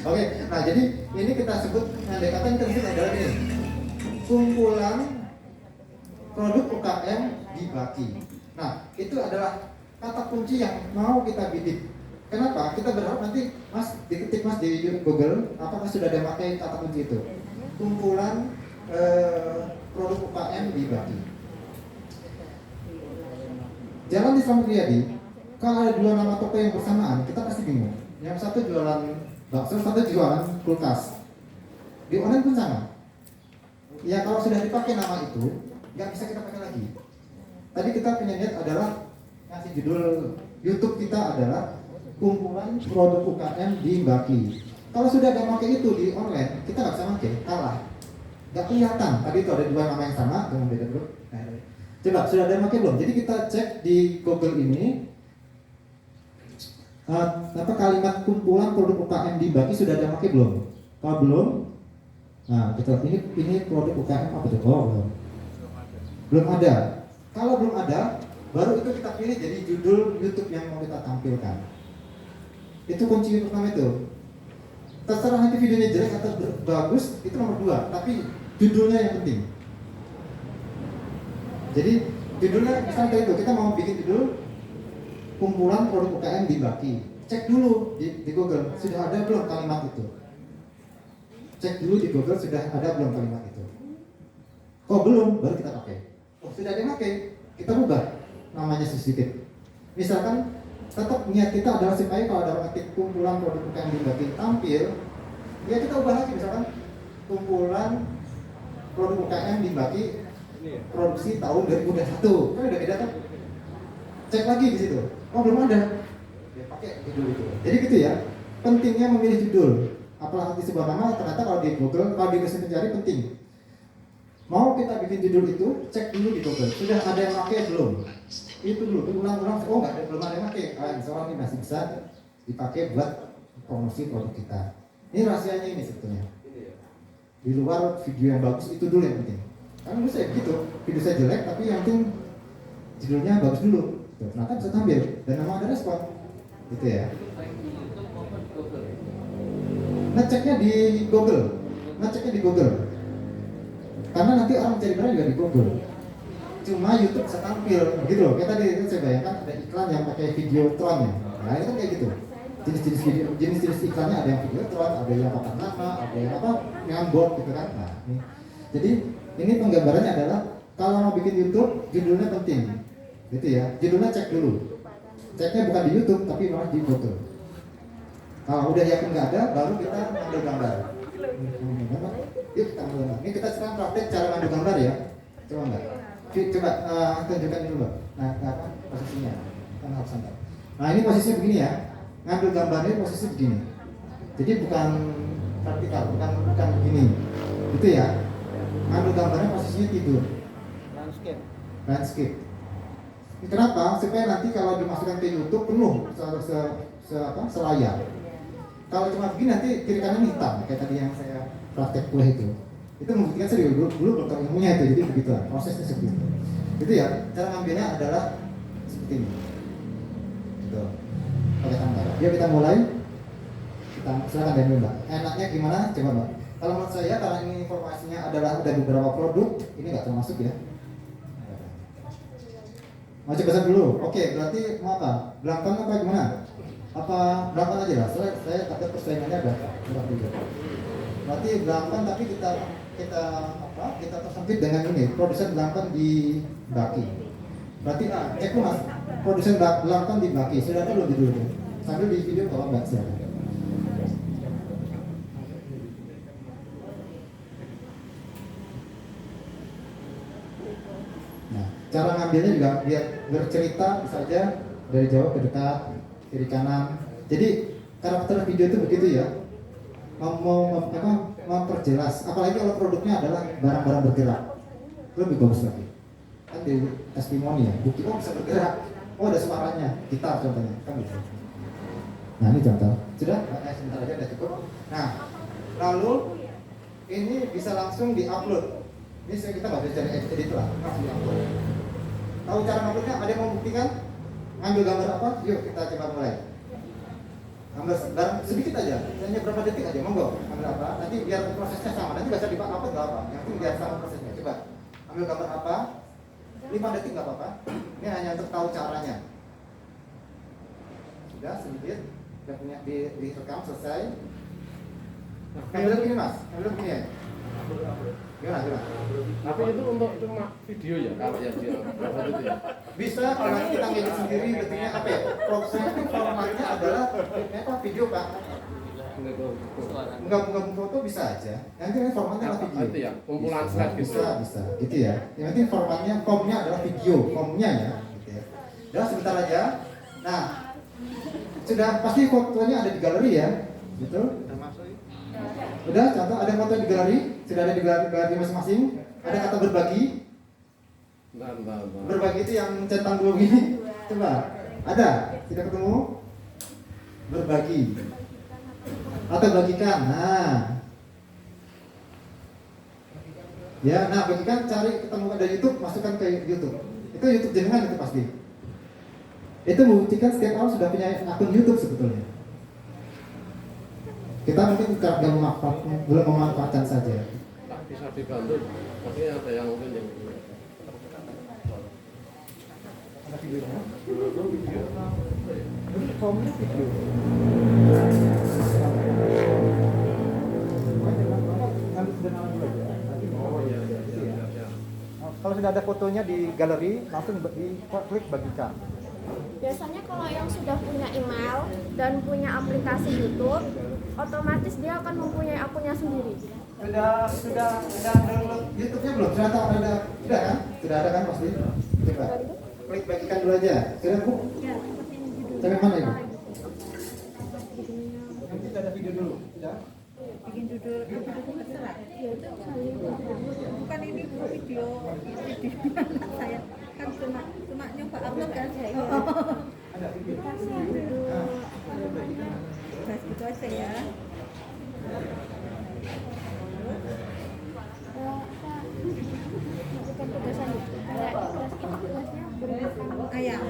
Oke, nah jadi ini kita sebut, andai kata kita sebut adalah ini kumpulan produk UKM di Baki. Nah, itu adalah kata kunci yang mau kita bidik. Kenapa? Kita berharap nanti Mas diketik Mas di Google, apakah sudah ada pakai kata kunci itu? Kumpulan produk UKM di Baki. Jalan di Slamet Riyadi, kalau ada dua nama toko yang bersamaan, kita pasti bingung. Yang satu jualan bakso, satu jualan kulkas. Di online pun sama. Ya kalau sudah dipakai nama itu, nggak bisa kita pakai lagi. Tadi kita punya niat adalah ngasih judul YouTube kita adalah kumpulan produk UKM di Baki. Kalau sudah ada pakai itu di online, kita nggak bisa pakai, kalah. Nggak kelihatan. Tadi itu ada dua nama yang sama dengan beda grup. Nah, coba sudah ada yang pakai belum? Jadi kita cek di Google ini kalimat kumpulan produk UKM di Baki sudah ada yang pakai belum? Kalau belum, nah kita ini produk UKM apa tuh? Oh, belum ada. Kalau belum ada, baru itu kita pilih jadi judul YouTube yang mau kita tampilkan. Itu kunci pertama itu. Terserah nanti videonya jelek atau bagus, itu nomor 2. Tapi judulnya yang penting. Jadi judulnya misalnya itu kita mau bikin judul kumpulan produk UKM di Baki. Cek dulu di Google sudah ada belum kalimat itu. Cek dulu di Google sudah ada belum kalimat itu. Oh belum, baru kita pakai. Oh sudah ada yang pakai, kita ubah namanya sedikit. Misalkan tetap niat kita adalah supaya kalau ada ngetik kumpulan produk UKM di Baki tampil, ya kita ubah lagi misalkan kumpulan produk UKM di Baki produksi tahun 2021, kan udah beda kan? Cek lagi di situ. Oh belum ada. Ya, pakai judul itu. Jadi gitu ya. Pentingnya memilih judul. Apalagi sebuah nama ternyata kalau di Google, kalau di mesin pencari penting. Mau kita bikin judul itu, cek dulu di Google. Sudah ada yang pakai belum? Itu dulu. Ulang-ulang. Oh nggak ada, belum ada yang pakai. Soalnya ini masih bisa dipakai buat promosi produk kita. Ini rahasianya ini sebetulnya. Di luar video yang bagus itu dulu yang penting. Karena menurut saya begitu, video saya jelek tapi yang penting judulnya bagus dulu. Tuh, ternyata bisa tampil dan memang ada respon. Gitu ya. Ngeceknya di Google. Ngeceknya di Google. Karena nanti orang mencari barang juga di Google. Cuma YouTube bisa tampil, gitu loh. Kayak tadi itu saya bayangkan ada iklan yang pakai video tron ya. Nah itu kan kayak gitu. Jenis-jenis video, jenis-jenis iklannya ada yang video tron, ada yang pakai nama, ada yang apa, yang bot gitu kan. Nah, ini. Jadi ini penggambarannya adalah kalau mau bikin YouTube judulnya penting, gitu ya. Judulnya cek dulu. Ceknya bukan di YouTube tapi malah di Google. Kalau udah yakin nggak ada, baru kita ambil gambar. Yuk kita ambil gambar. Ini kita sekarang praktek cara ambil gambar ya. Coba nggak? Coba tunjukkan dulu Mbak. Nah apa posisinya? Kan harus santai. Nah ini posisinya begini ya. Ngambil gambarnya posisi begini. Jadi bukan vertikal, bukan begini. Gitu ya. Ngambil gambarnya posisinya tidur. Landscape. Ini kenapa? Supaya nanti kalau dimasukkan ke YouTube penuh selayar. Kalau cuma begini nanti kiri kanan hitam kayak tadi yang saya praktek kuliah itu. Itu membuktikan saya dulu belum tahu ilmunya itu, jadi begitu lah, prosesnya seperti itu. Itu ya, cara ngambilnya adalah seperti ini. Gitu. Pakai tanggal. Yuk kita mulai. Kita silakan dari Mbak. Enaknya gimana? Coba Mbak. Kalau menurut saya karena ini informasinya adalah ada beberapa produk, ini nggak termasuk ya. Mau coba dulu. Oke, berarti mau apa? Belakang apa gimana? Apa belakang aja lah. Saya takut persaingannya ada kurang juga. Berarti belakang tapi kita tersempit dengan ini produsen belakang di Baki. Berarti cek tuh mas produsen belakang di Baki sudah ada belum di dulu sambil di video kalau nggak siapa. Nah cara ngambilnya juga biar bercerita bisa aja dari jauh ke dekat kiri kanan. Jadi karakter video itu begitu ya. Memperjelas, apalagi kalau produknya adalah barang-barang bergerak, lebih bagus lagi. Kan di testimoni ya, bukti bisa bergerak, ada suaranya, gitar contohnya, kan gitu. Nah ini contoh, sudah? Sebentar aja udah cukup. Nah, lalu ini bisa langsung diupload. Ini kita nggak bisa cari edit lah, langsung diupload. Tahu cara uploadnya? Ada yang mau buktikan? Ngambil gambar apa? Yuk kita coba mulai. Ambil barang sedikit aja, hanya berapa detik aja, monggo. Ambil apa? Nanti biar prosesnya sama, nanti bisa diupload nggak apa? Yang penting biar sama prosesnya. Coba ambil gambar apa? 5 detik nggak apa-apa. Ini hanya untuk tahu caranya. Sudah sedikit, sudah punya direkam selesai. Ambil begini mas, ambil begini ya. Gimana? Tapi itu untuk cuma video ya, kalau yang dia upload itu ya. Bisa kalau nanti kita ngedit sendiri, detiknya apa ya? Prosesnya formatnya adalah video pak. Menggabung foto bisa aja. Nanti formatnya adalah video. Itu ya, kumpulan slide gitu. Bisa, gitu ya. Yang penting formatnya, formnya adalah video, formnya ya. Gitu ya. Udah sebentar aja. Nah, sudah pasti fotonya ada di galeri ya, gitu. Udah, contoh ada foto di galeri, sudah ada di galeri masing-masing. Ada kata berbagi. Berbagi itu yang centang dua gini. Coba, ada? Tidak ketemu? Berbagi atau bagikan. Nah, ya, nah bagikan cari ketemu ada YouTube, masukkan ke YouTube. Itu YouTube jenengan itu pasti. Itu membuktikan setiap orang sudah punya akun YouTube sebetulnya. Kita mungkin belum memanfaatkan saja. Bisa dibantu, tapi ada yang mungkin yang ada videonya? Video. Formnya video. Kalau sudah ada fotonya di galeri, langsung klik bagikan. Biasanya kalau yang sudah punya email dan punya aplikasi YouTube, otomatis dia akan mempunyai akunnya sendiri. Sudah download YouTube-nya belum? Sudah kan? Sudah ada kan pasti? Coba klik bagikan dulu aja. Sudah Bu? Ya, seperti ini. Sampai mana ibu? Bikin judul terserah. Bukan ini video saya kan cuma nyoba upload kan saya. Bahas gitu aja ya. Bukan tugasan kayak tugas itu tugasnya bermakan Ayam.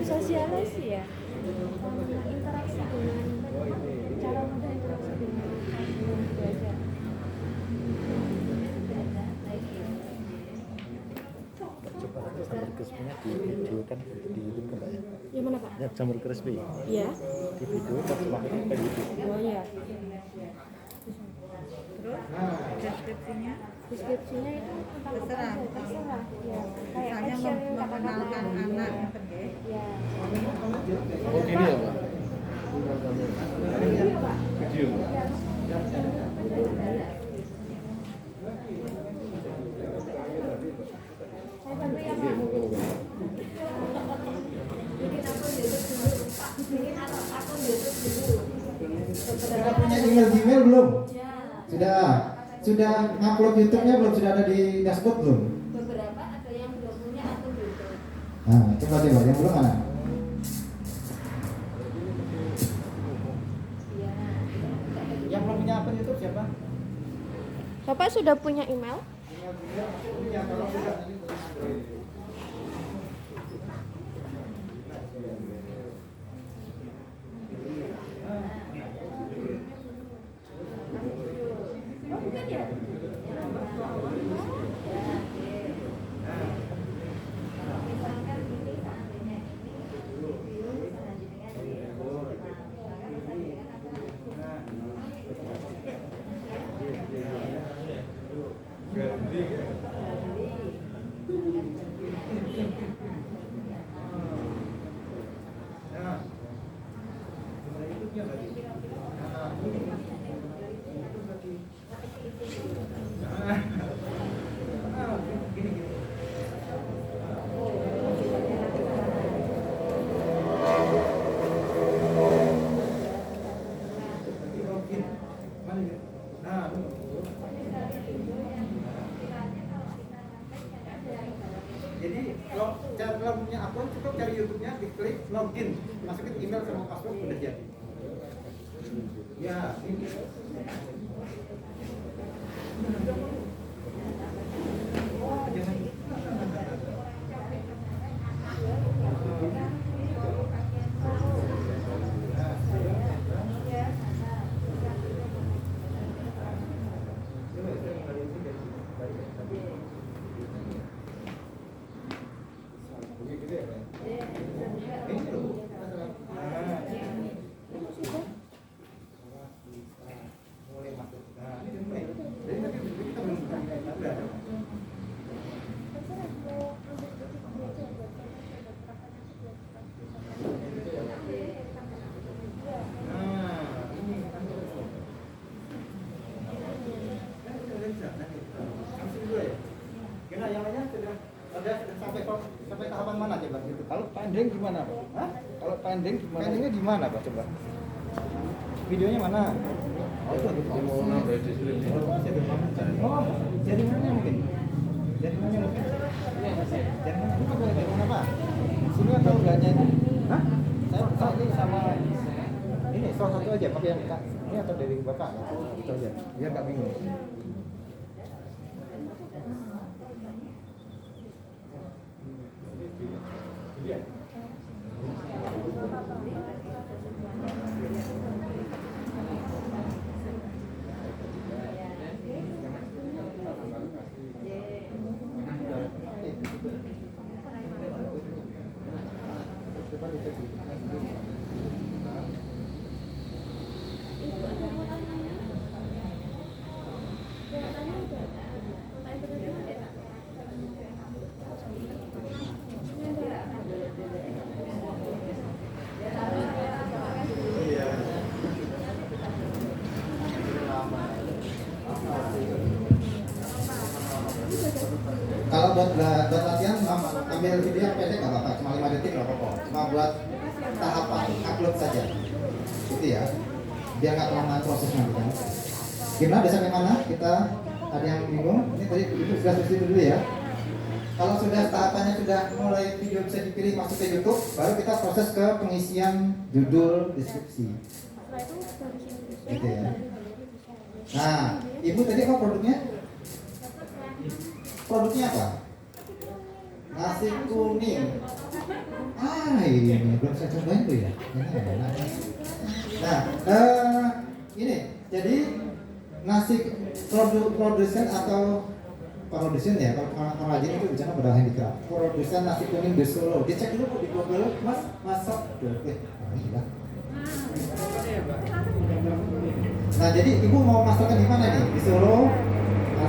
bersosialisasi ya, interaksi dengan cara mudah interaksi dengan belajar. Jamur crispy-nya di video kan di YouTube kan Pak ya? Yang mana Pak? Ya, jamur crispy Iya. di video pas makanya ke YouTube. Oh iya. Terus deskripsinya Deskripsinya itu tentang terserah. terserah. Ya. Kayak Misalnya action memperkenalkan anak ngerti nggih. Ya. Oh gini ya Pak? Video. Saya bantu ya Pak. Sudah punya email Gmail belum? Sudah. Sudah ngupload YouTube-nya belum? Sudah ada di dashboard belum? Beberapa ada yang belum punya akun YouTube. Nah, coba yang belum mana? Yang belum punya akun YouTube siapa? Bapak sudah punya email? Jadi kalau cara punya akun cukup cari YouTube-nya, diklik login, masukin email sama password udah jadi. Ya, ini. Sampai tahapan mana coba gitu? Kalau pending gimana Pak? Hah? Kalau pending gimana? Pendingnya gimana Pak coba? Videonya mana? Oh, mau nambah deskripsi. Oh, jadi mana mungkin? Jadi mana mungkin? Jadi mana? Bukan dari mana Pak? Sini atau enggaknya itu? Hah? Saya ini sama ini salah satu aja pakai yang ini atau dari Bapak? Itu aja. Biar nggak bingung. Kalau buat latihan ambil video yang pendek nggak apa-apa, cuma 5 detik nggak apa-apa, cuma buat tahapan upload saja, gitu ya, biar nggak kelamaan prosesnya gitu. Gimana? Udah sampai mana? Kita ada yang bingung? Ini tadi itu sudah selesai dulu ya. Kalau sudah tahapannya sudah mulai video bisa dipilih masuk ke YouTube, baru kita proses ke pengisian judul, deskripsi. Gitu ya. Nah, ibu tadi apa produknya? Produknya apa? Nasi kuning. Ini belum saya cobain tuh ya. Nah, ini jadi nasi produsen atau produsen ya, kalau orang rajin itu bicara pada handicraft. Produsen nasi kuning di Solo. Dicek dulu di Google, Mas, masak. Gila. Nah, jadi ibu mau masakkan di mana nih? Di Solo,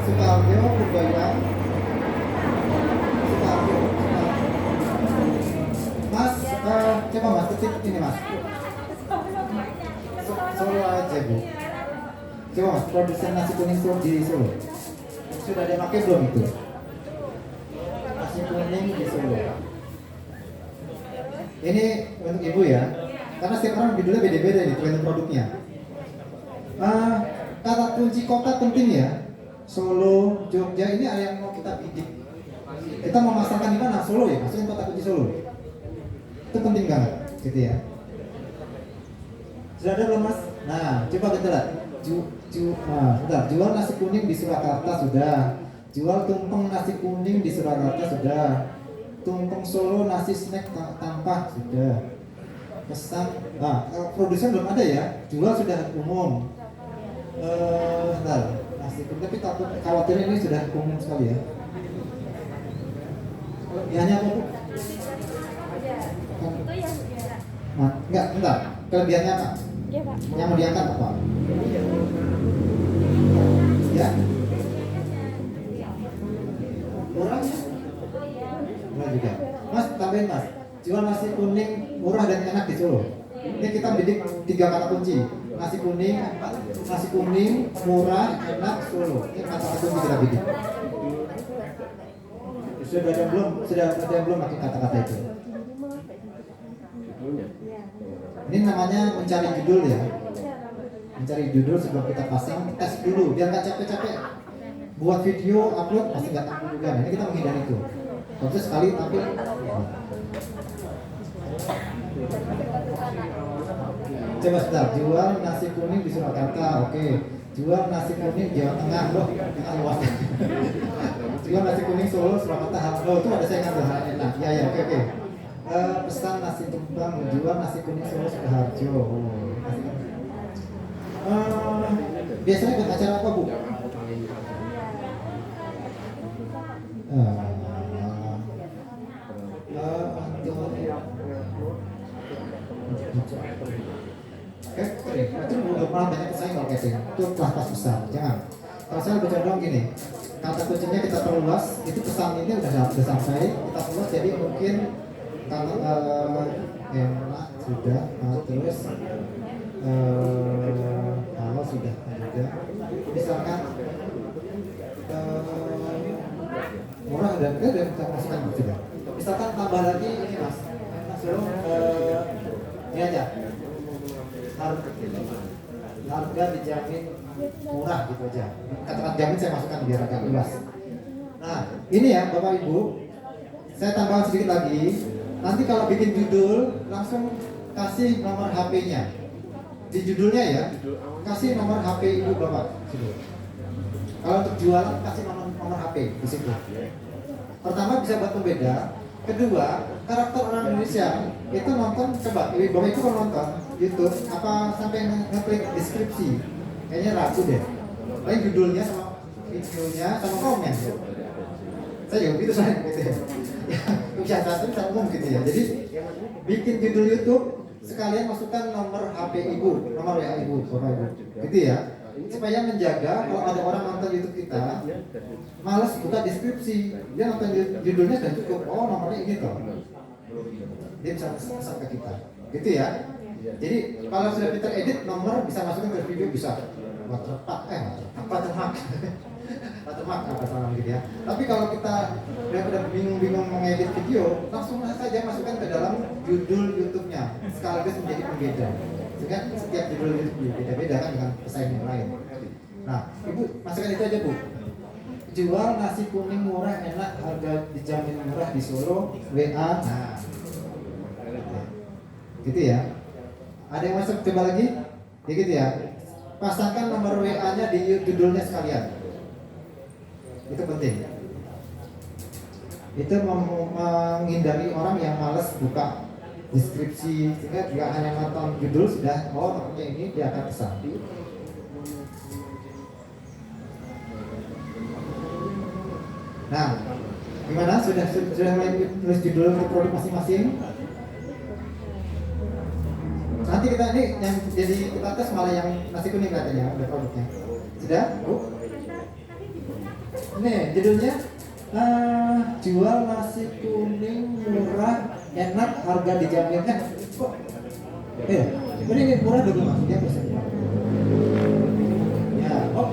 Sukoharjo, Purbalingga, Sukoharjo. Mas, coba mas ketik ini mas. Solo aja bu. Coba mas, produsen nasi kuning Solo di Solo. Sudah ada pakai belum itu? Nasi kuning di Solo. Ini untuk ibu ya. Karena setiap orang judulnya beda-beda nih, tergantung produknya. Kata kunci kota penting ya. Solo, Jogja ini ada yang mau kita bidik. Kita mau masarkan di mana? Solo ya, masukin kota kunci Solo. Itu penting banget, gitu ya. Sudah ada belum mas? Nah, coba kita lihat. Sudah. Jual nasi kuning di Surakarta sudah. Jual tumpeng nasi kuning di Surakarta sudah. Tumpeng Solo nasi snack tampah sudah. Pesan, produsen belum ada ya. Jual sudah umum. Nasi kuning, tapi takut khawatir ini sudah umum sekali ya. Kelebihannya apa bu? Enggak, bentar. Kelebihannya apa? Iya Pak. Yang mau diangkat apa? Ya. Murahnya? Murah juga. Mas, tambahin mas. Jual nasi kuning murah dan enak di Solo. Ini kita bidik 3 kata kunci. Nasi kuning, murah, enak, Solo. Ini kata kunci kita bidik. Sudah ada yang belum pakai kata-kata itu? Ini namanya mencari judul ya. Mencari judul sebelum kita pasang, tes dulu biar nggak capek-capek. Buat video upload pasti nggak tanggung juga. Ini kita menghindari itu. Proses sekali tampil. Coba sebentar, jual nasi kuning di Surakarta, oke. Jual nasi kuning Jawa Tengah, loh, jangan luas. Jual nasi kuning Solo, Surakarta, loh, itu ada saingan tuh, enak. Ya, oke. Pesan nasi tumpeng, jual nasi kuning Solo, Sukoharjo. Biasanya buat acara apa bu? Itu malah banyak pesaing kalau catering. Itu kelas besar, jangan. Kalau saya lebih condong gini, kata kuncinya kita perluas, itu pesan ini udah sampai, kita perluas jadi mungkin kalau enak sudah, terus kalau sudah juga, misalkan murah dan kita masukkan juga. Misalkan tambah lagi ini mas, langsung ini aja. Harga dijamin murah gitu aja. Kata-kata jamin saya masukkan biar agak luas. Nah, ini ya Bapak Ibu, saya tambahkan sedikit lagi. Nanti kalau bikin judul langsung kasih nomor HP-nya. Di judulnya ya, kasih nomor HP Ibu Bapak. Kalau untuk jualan kasih nomor HP di situ. Pertama bisa buat pembeda. Kedua, karakter orang Indonesia itu nonton, coba Bapak Ibu kalau nonton YouTube apa sampai ngeklik deskripsi, kayaknya ragu deh. Paling judulnya sama videonya sama komen. Saya juga gitu saya gitu ya. Bisa satu bisa umum gitu ya. Jadi bikin judul YouTube sekalian masukkan nomor HP Ibu, nomor WA Ibu, Bapak Ibu, gitu ya. Supaya menjaga kalau ada orang nonton YouTube kita, malas buka deskripsi, dia nonton judulnya sudah cukup. Oh nomornya ini toh, dia bisa pesan ke kita, gitu ya. Jadi kalau sudah pinter edit nomor bisa masukin ke video bisa. Watermark, watermark apa salah gitu ya. Tapi kalau kita daripada bingung-bingung mengedit video, langsung saja masukkan ke dalam judul YouTube-nya sekaligus menjadi pembeda. Sehingga setiap judul YouTube beda-beda kan dengan pesaing yang lain. Nah, Ibu masukkan itu aja Bu. Jual nasi kuning murah enak, harga dijamin murah di Solo, WA. Nah, gitu ya. Ada yang masuk coba lagi? Ya gitu ya. Pasangkan nomor WA-nya di judulnya sekalian. Itu penting. Itu menghindari orang yang malas buka deskripsi, sehingga dia hanya nonton judul sudah, oh nomornya ini, dia akan pesan. Nah, gimana? Sudah mulai tulis judul untuk produk masing-masing? Nanti kita ini yang jadi kita tes malah yang nasi kuning katanya ada produknya. Sudah, Bu? Nih judulnya jual nasi kuning murah enak harga dijamin. Kok? Ini murah dulu maksudnya persen. Ya, oh.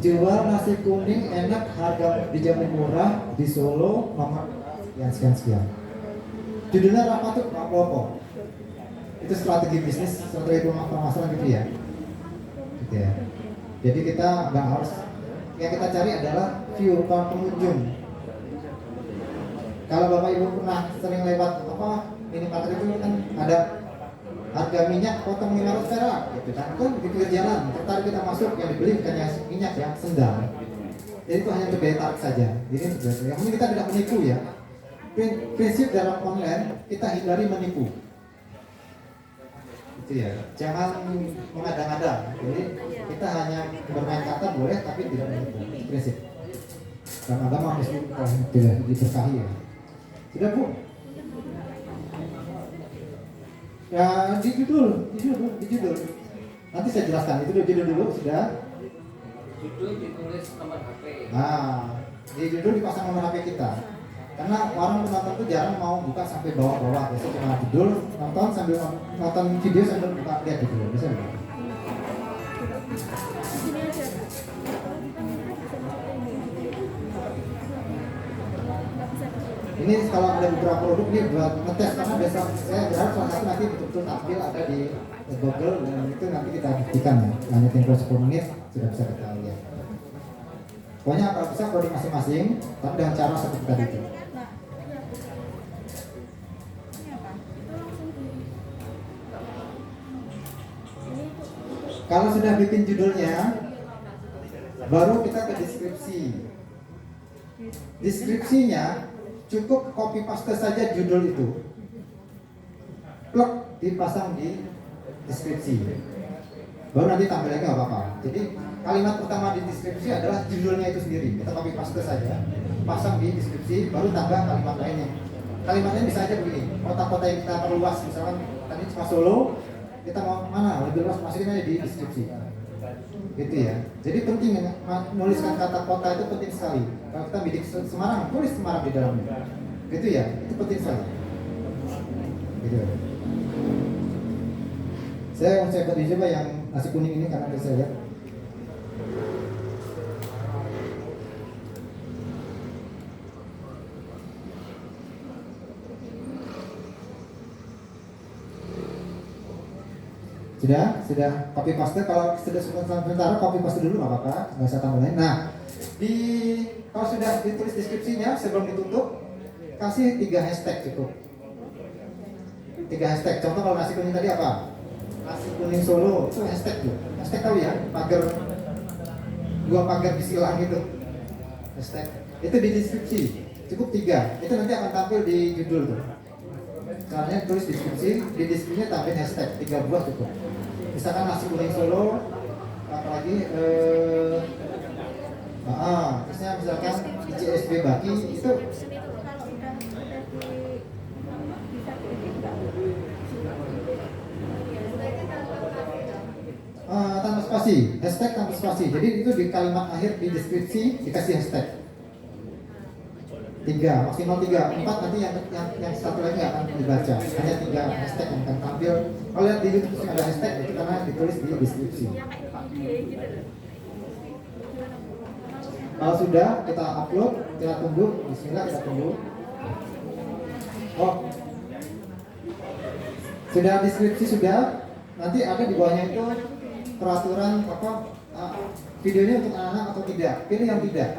Jual nasi kuning enak harga dijamin murah di Solo nomor yang sekian. Judulnya Rapatut Pak Klopo. Itu strategi bisnis, strategi pemasaran gitu ya. Gitu ya. Jadi kita nggak harus, yang kita cari adalah view pengunjung. Kalau Bapak Ibu pernah sering lewat apa minimarket itu kan ada harga minyak potong 500 perak gitu kan, di pinggir jalan tertarik kita masuk, yang dibeli bukan yang minyak ya, sendal. Jadi itu hanya untuk daya tarik saja. Jadi yang penting kita tidak menipu ya. Prinsip dalam online kita hindari menipu. Ya, jangan mengada-ngada. Jadi kita hanya bermain kata boleh, tapi tidak menipu. Prinsip. Dan agama Muslim tidak diberkahi ya. Sudah Bu? Ya di judul. Nanti saya jelaskan itu judul dulu sudah. Judul ditulis nomor HP. Nah, di judul dipasang nomor HP kita. Karena orang penonton itu jarang mau buka sampai bawah-bawah, biasanya cuma judul, nonton sambil nonton video sambil buka lihat judul, bisa nggak? Ini kalau ada beberapa produk ini buat ngetes, karena besok saya berharap salah satu nanti betul-betul tampil ada di Google, dan itu nanti kita buktikan ya, hanya tinggal 10 menit sudah bisa kita lihat. Pokoknya kalau bisa produk masing-masing, tapi dengan cara seperti tadi itu. Kalau sudah bikin judulnya, baru kita ke deskripsi. Deskripsinya cukup copy paste saja judul itu, plug dipasang di deskripsi. Baru nanti tampilnya nggak apa-apa. Jadi kalimat pertama di deskripsi adalah judulnya itu sendiri. Kita copy paste saja, pasang di deskripsi, baru tambah kalimat lainnya. Kalimatnya bisa aja begini. Kota-kota yang kita perluas, misalkan tadi cuma Solo, kita mau mana lebih luas, masukin aja di deskripsi. Gitu ya. Jadi penting ya, menuliskan kata kota itu penting sekali. Kalau kita bidik Semarang, tulis Semarang di dalamnya. Gitu ya, itu penting sekali. Gitu. Saya buat coba yang nasi kuning ini karena bisa lihat. Sudah copy paste. Kalau sudah sementara copy paste dulu nggak apa-apa, nggak usah tambahin. Nah, kalau sudah ditulis deskripsinya sebelum ditutup, kasih 3 hashtag cukup. 3 hashtag. Contoh kalau nasi kuning tadi apa? Nasi kuning Solo itu hashtag tuh. Hashtag tahu ya? Pagar 2 pagar disilang gitu. Hashtag. Itu di deskripsi. Cukup 3. Itu nanti akan tampil di judul tuh. Caranya tulis deskripsi, di deskripsinya tambahin hashtag 3 buah cukup. Misalkan nasi kuning Solo, apalagi terusnya misalkan ICSB Baki itu tanpa spasi, hashtag tanpa spasi. Jadi itu di kalimat akhir di deskripsi dikasih hashtag 3, maksimal 3, 4 nanti yang satu lagi nggak akan dibaca, hanya 3 hashtag yang akan tampil. Kalau lihat di YouTube ada hashtag itu karena ditulis di deskripsi. Kalau sudah kita upload, kita tunggu. Bismillah, kita tunggu. Oh, sudah deskripsi sudah. Nanti ada di bawahnya itu peraturan apa videonya untuk anak-anak atau tidak. Pilih yang tidak.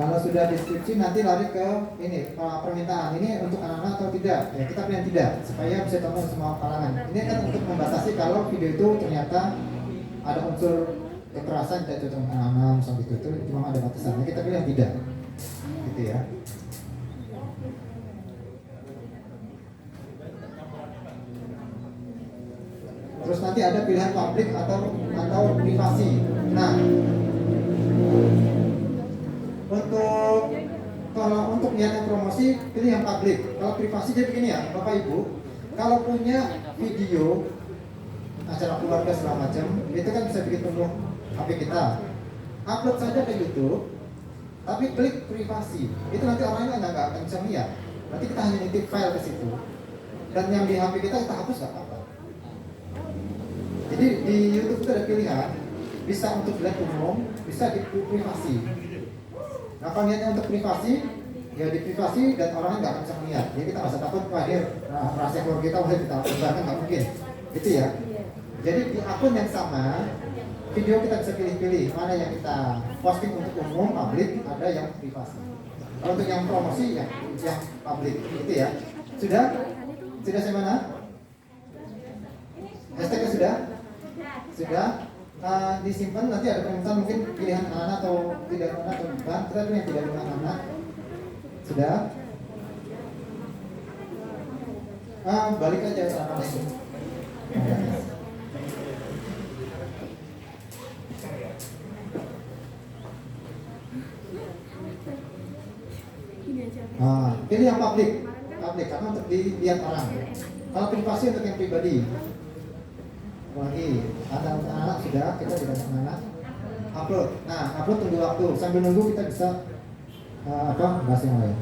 Kalau sudah deskripsi nanti lari ke ini permintaan ini untuk anak-anak atau tidak. Ya kita pilih yang tidak supaya bisa tonton semua kalangan. Ini kan untuk membatasi kalau video itu ternyata ada unsur kekerasan tidak cocok dengan anak-anak misalnya gitu, itu cuma ada batasannya. Kita pilih yang tidak, gitu ya. Terus nanti ada pilihan publik atau privasi. Nah, untuk niat yang promosi pilih yang publik. Kalau privasi jadi begini ya, Bapak Ibu, kalau punya video acara keluarga segala macam, itu kan bisa bikin penuh HP kita. Upload saja ke YouTube, tapi klik privasi. Itu nanti orangnya nggak akan bisa lihat. Nanti kita hanya nitip file ke situ. Dan yang di HP kita hapus nggak apa-apa. Jadi di YouTube itu ada pilihan, bisa untuk dilihat umum, bisa di privasi. Nah kalau niatnya untuk privasi, ya di privasi dan orangnya nggak akan bisa melihat. Jadi kita nggak usah takut, wah dia rahasia keluarga kita boleh kita sebarkan, nggak mungkin, gitu ya. Jadi di akun yang sama, video kita bisa pilih-pilih mana yang kita posting untuk umum, publik, ada yang privasi. Kalau untuk yang promosi, yang publik, gitu ya. Sudah? Sudah saya mana? Hashtagnya sudah? Sudah? Disimpan, nanti ada permintaan mungkin pilihan anak atau tidak anak atau bukan. Kita pilih yang tidak dengan anak. Sudah? Balik aja ke anak itu. Pilih yang publik karena untuk dilihat orang. Kalau privasi untuk yang pribadi. Lagi anak-anak sudah, kita tidak anak upload. Nah, upload tunggu waktu. Sambil nunggu kita bisa bahas yang lain.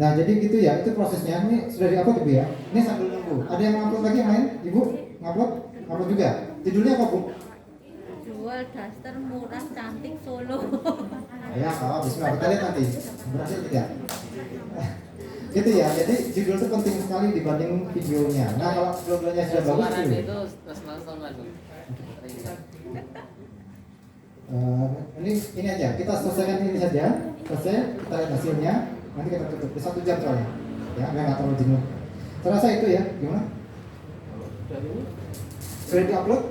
Nah, jadi gitu ya, itu prosesnya. Ini sudah di-upload Ibu ya. Ini sambil nunggu. Ada yang upload lagi yang lain? Ibu, ngupload? Upload juga. Judulnya apa, Bu? Jual daster murah cantik Solo. Ya, bismillah, kita lihat nanti berhasil tidak. Gitu ya, jadi judul itu penting sekali dibanding videonya. Nah, kalau dua-duanya sudah bagus itu ini aja, kita selesaikan ini saja. Selesai, kita lihat hasilnya. Nanti kita tutup di 1 jam soalnya. Ya, nggak terlalu jenuh. Terasa itu ya, gimana? Sudah di-upload?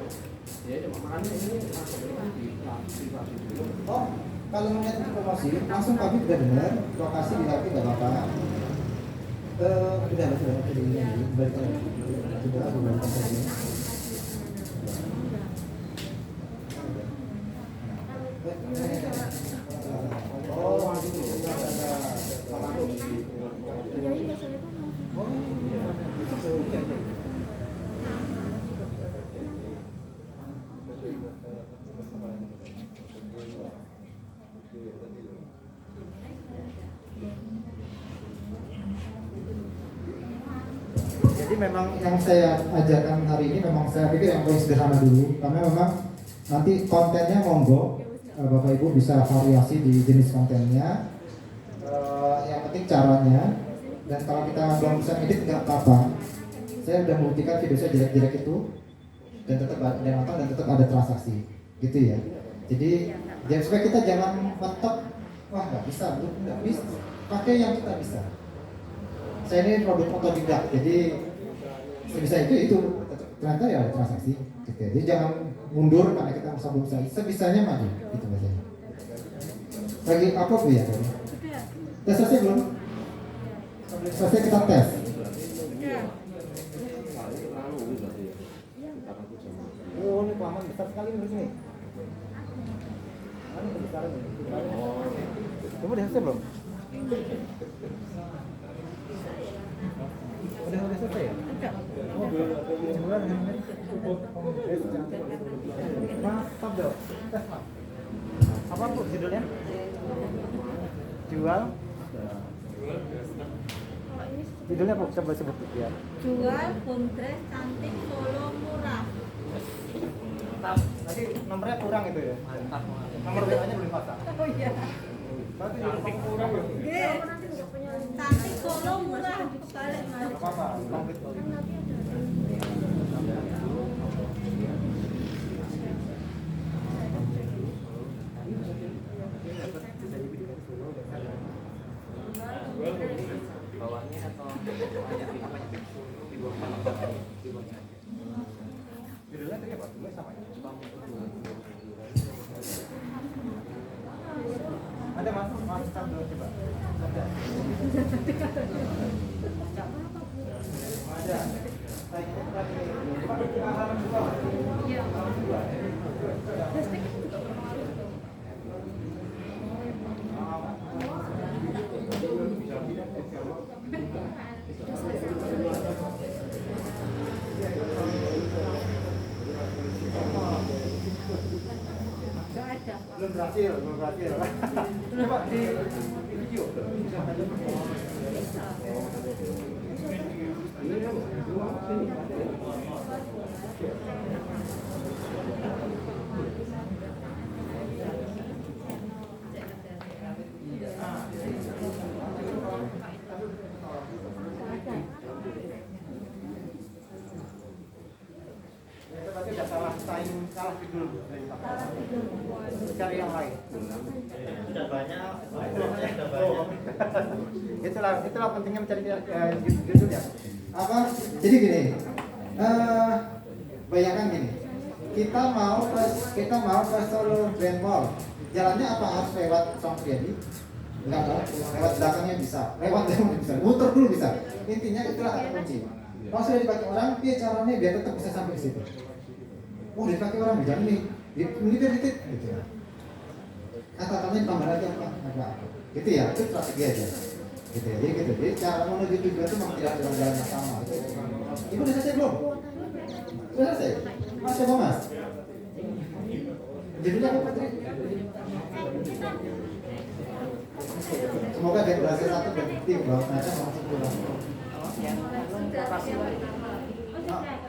Oh, kalau melihat informasi, langsung kami sudah dengar lokasi di HP nggak apa-apa. Sudah Jadi memang yang saya ajarkan hari ini memang saya pikir yang paling sederhana dulu, karena memang nanti kontennya monggo Bapak Ibu bisa variasi di jenis kontennya, yang penting caranya. Dan kalau kita belum bisa edit nggak apa-apa. Saya udah membuktikan video saya jelek-jelek itu dan tetap ada nonton dan tetap ada transaksi, gitu ya. Jadi supaya kita jangan mentok, wah nggak bisa, pakai yang kita bisa. Saya ini produk otodidak, jadi sebisa itu ternyata ya ada transaksi. Gitu. Jadi jangan mundur karena kita belum bisa, sebisanya maju, gitu biasanya. Lagi apa Bu ya? Tes selesai belum? Selesai kita tes. Oh ini kelamaan besar sekali di sini. Ini besar ini. Kamu udah selesai belum? Udah selesai ya? Oh, belum. Sebulan kan? Mas, stop dong. Tes, Mas. Apa Bu judulnya? Jual. Judulnya apa? Coba sebut ya. Jual home dress cantik Solo murah. Tadi nomornya kurang itu ya. Nomor WA-nya belum pasang. Oh iya. Cantik kurang ya. Cantik Solo murah. Balik Mas. Enggak apa-apa. Komplit. Judulnya tadi apa? Judulnya sama ya? Ada Mas, Mas start dulu coba. Ada. Belum berhasil. Coba di video. Itu berarti udah salah judul. Cari yang lain. Sudah banyak, itulah pentingnya mencari judul ya. Apa? Jadi gini, bayangkan gini, kita mau ke Solo Grand Mall, jalannya apa harus lewat Songkriadi? Enggak, lewat belakangnya bisa, lewat depan bisa, muter dulu bisa. Intinya itulah kata kunci. Kalau sudah dipakai orang, caranya biar tetap bisa sampai ke situ. Oh, dipakai orang di jalan nih, ini titik gitu ya. Kata-katanya tambah lagi apa? Gitu ya, itu strategi aja. Gitu ya, jadi cara menuju tujuan itu memang tidak ada jalan yang sama. Ibu udah selesai belum? Sudah selesai? Mas, coba Mas. Judulnya apa Patri? Semoga dia berhasil satu dan tim bahwa ternyata langsung pulang.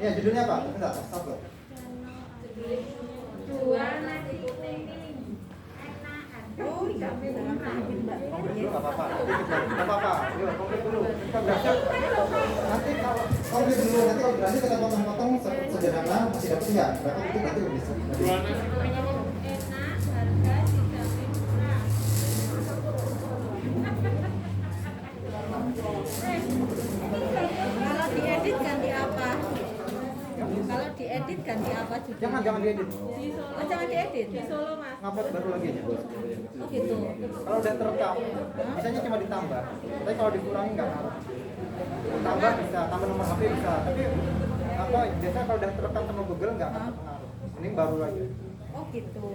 Ya, judulnya apa? Bentar, stop dulu. Jual nasi kuning oh iya Komplit dulu nggak apa-apa. Nggak apa-apa. Yuk, komplit dulu. Kita berhasil. Nanti kalau komplit dulu, nanti kalau berhasil kita potong-potong sederhana masih dapat enggak? Berapa itu nanti bisa. enak harga dijamin murah. Kalau diedit ganti apa? Kalau diedit ganti apa juga? Jangan diedit. Oh jangan diedit di Solo Mas. Ngupload baru lagi aja. Oh gitu. Kalau udah terekam, biasanya cuma ditambah. Tapi kalau dikurangi nggak ngaruh. Tambah bisa, tambah nomor HP bisa. Tapi apa? Biasanya kalau udah terekam sama Google nggak akan pengaruh. Mending baru aja. Oh gitu.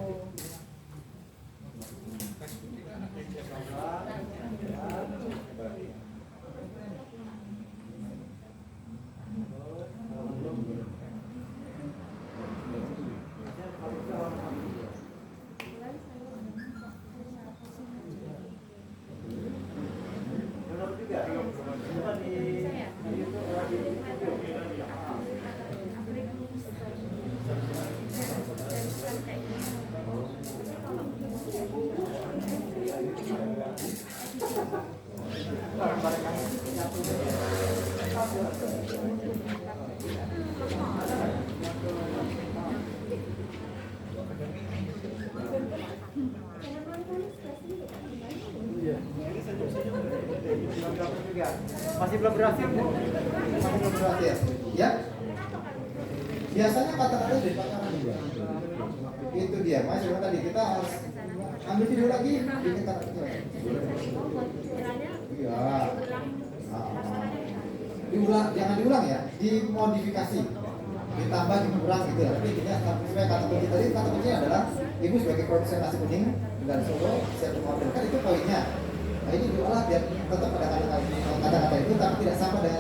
Masih belum berhasil, Bu? Masih belum berhasil. Ya? Biasanya kata-kata dari pacaran juga. Itu dia, Mas. Yang tadi kita harus ambil video lagi, bikin kata kecil. Iya. Diulang, jangan diulang ya, dimodifikasi, ditambah, dikurang gitu ya. Tapi intinya supaya kata kunci tadi, kata kunci adalah ibu sebagai produsen nasi kuning dan Solo siap mengorder, kan itu poinnya. Nah ini diolah biar tetap ada kata-kata itu tapi tidak sama dengan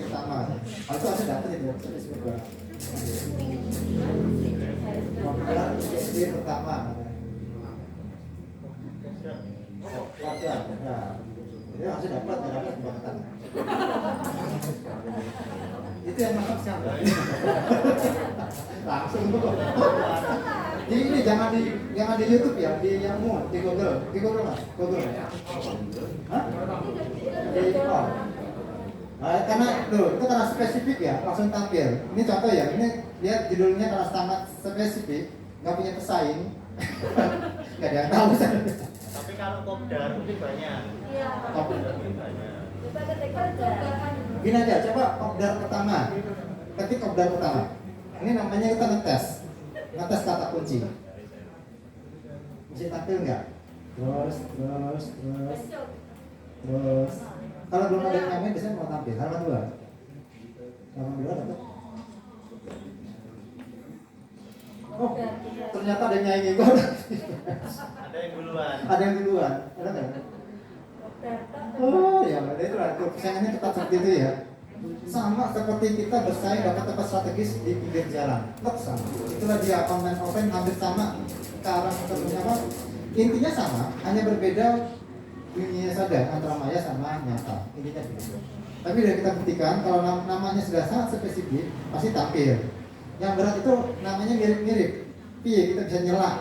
pertama. Kalau itu harus dapat itu spesifik kedua. Program ICSD pertama. Ada. Nah, jadi harus dapat bahkan. Itu yang masuk siapa? Langsung tuh. Ini jangan di YouTube ya, di Google mas, Google. Hah? Karena tuh itu karena spesifik ya, langsung tampil. Ini contoh ya, ini lihat judulnya karena sangat spesifik, nggak punya pesaing, nggak ada yang tahu. Tapi kalau kopdar itu banyak. Iya. Kopdar itu banyak. Coba ketik kerja. Gini aja, coba kopdar pertama, ketik kopdar pertama. Ini namanya kita ngetes kata kunci. Bisa tampil nggak? Terus. Kalau belum ada yang nyaman, biasanya mau tampil. Halaman 2 dapat. Oh, ternyata ada yang nyanyi kok. Ada yang duluan. Ada yang duluan. Ada nggak? Oh ya, itu lah. Persaingannya ketat seperti itu ya. Sama seperti kita bersaing dapat tempat strategis di pinggir jalan. Sama. Itulah dia konten offline hampir sama. Cara ketemu apa? Intinya sama, hanya berbeda bunyinya saja antara maya sama nyata. Intinya begitu. Tapi sudah kita buktikan kalau namanya sudah sangat spesifik pasti tampil. Yang berat itu namanya mirip-mirip. Iya, kita bisa nyela.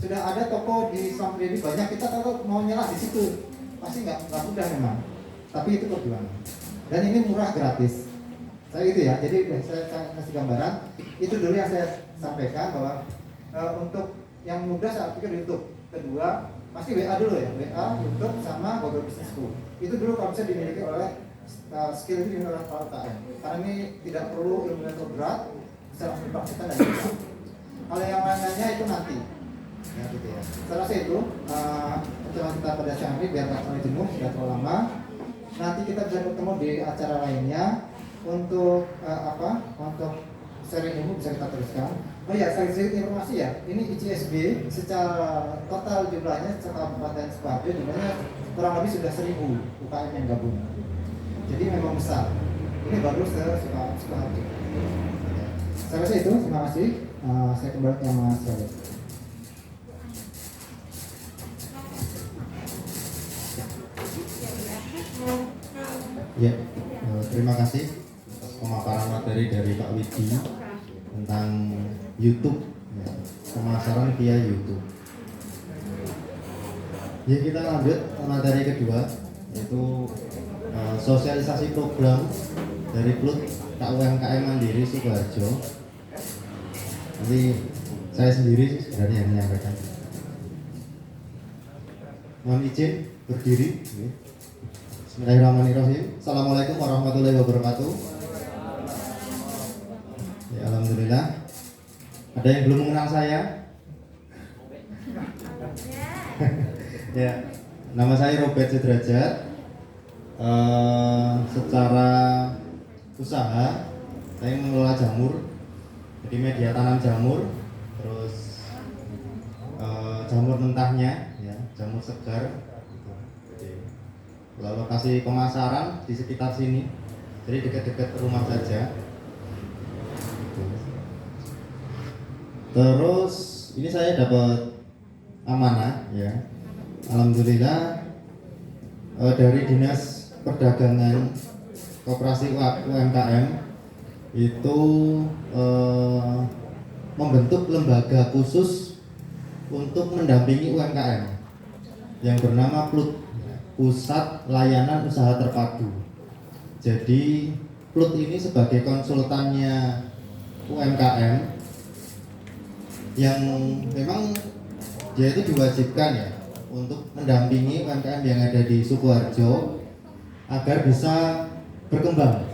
Sudah ada toko di Islam Ready banyak, kita tahu mau nyela di situ. Pasti nggak mudah memang. Tapi itu perjuangan. Dan ini murah gratis. Saya gitu ya. Jadi saya kasih gambaran. Itu dulu yang saya sampaikan bahwa untuk yang mudah saya pikir YouTube. Kedua pasti WA dulu ya. WA, YouTube sama Google Business School. Itu dulu kalau bisa dimiliki oleh skill ini oleh para UKM. Karena ini tidak perlu ilmu yang berat, bisa langsung dipraktikkan dan bisa. Kalau yang lainnya itu nanti. Ya gitu ya. Saya rasa itu pertemuan kita pada siang ini biar nggak terlalu jenuh, tidak terlalu lama. Nanti kita bisa bertemu di acara lainnya untuk untuk sharing ilmu bisa kita teruskan. Oh ya, sedikit informasi ya. Ini ICSB secara total jumlahnya secara kabupaten Sidoarjo jumlahnya kurang lebih sudah 1.000 UKM yang gabung. Jadi memang besar. Ini baru Sidoarjo. Saya rasa itu. Terima kasih. Saya kembali ke Mas Robert. Ya, terima kasih atas pemaparan materi dari Pak Widi tentang YouTube, ya, pemasaran via YouTube. Ya, kita lanjut ke materi kedua, yaitu sosialisasi program dari PLUT KUMKM Mandiri Sukoharjo. Nanti saya sendiri sih sebenarnya yang menyampaikan. Mohon izin berdiri. Bismillahirrahmanirrahim. Assalamualaikum warahmatullahi wabarakatuh. Ya, alhamdulillah. Ada yang belum mengenal saya? Ya, nama saya Robert Sudrajat. Secara usaha saya mengelola jamur, jadi media tanam jamur, terus jamur mentahnya, ya, jamur segar. Lalu lokasi pemasaran di sekitar sini, jadi dekat-dekat rumah saja. Terus ini saya dapat amanah, ya, alhamdulillah dari Dinas Perdagangan Koperasi UMKM itu membentuk lembaga khusus untuk mendampingi UMKM yang bernama PLUT, Pusat Layanan Usaha Terpadu. Jadi PLUT ini sebagai konsultannya UMKM yang memang dia itu diwajibkan ya untuk mendampingi UMKM yang ada di Sukoharjo agar bisa berkembang,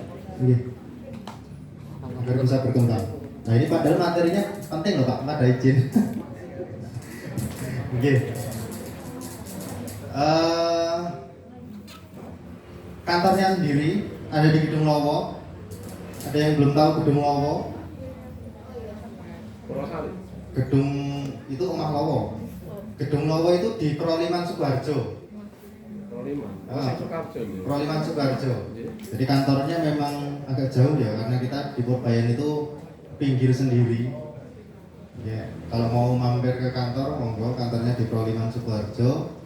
agar bisa berkembang. Nah, ini padahal materinya penting loh Pak, ada izin. Oke. Kantornya sendiri ada di Gedung Lowo. Ada yang belum tahu Gedung Lowo? Gedung itu Omah Lowo. Gedung Lowo itu di Kroliman Sukoharjo. Proliman. Ah. Saya Sukarjo ini. Proliman Sukarjo. Iya. Jadi kantornya memang agak jauh ya, karena kita di Purbayan itu pinggir sendiri. Ya, kalau mau mampir ke kantor, monggo, kantornya di Proliman Sukarjo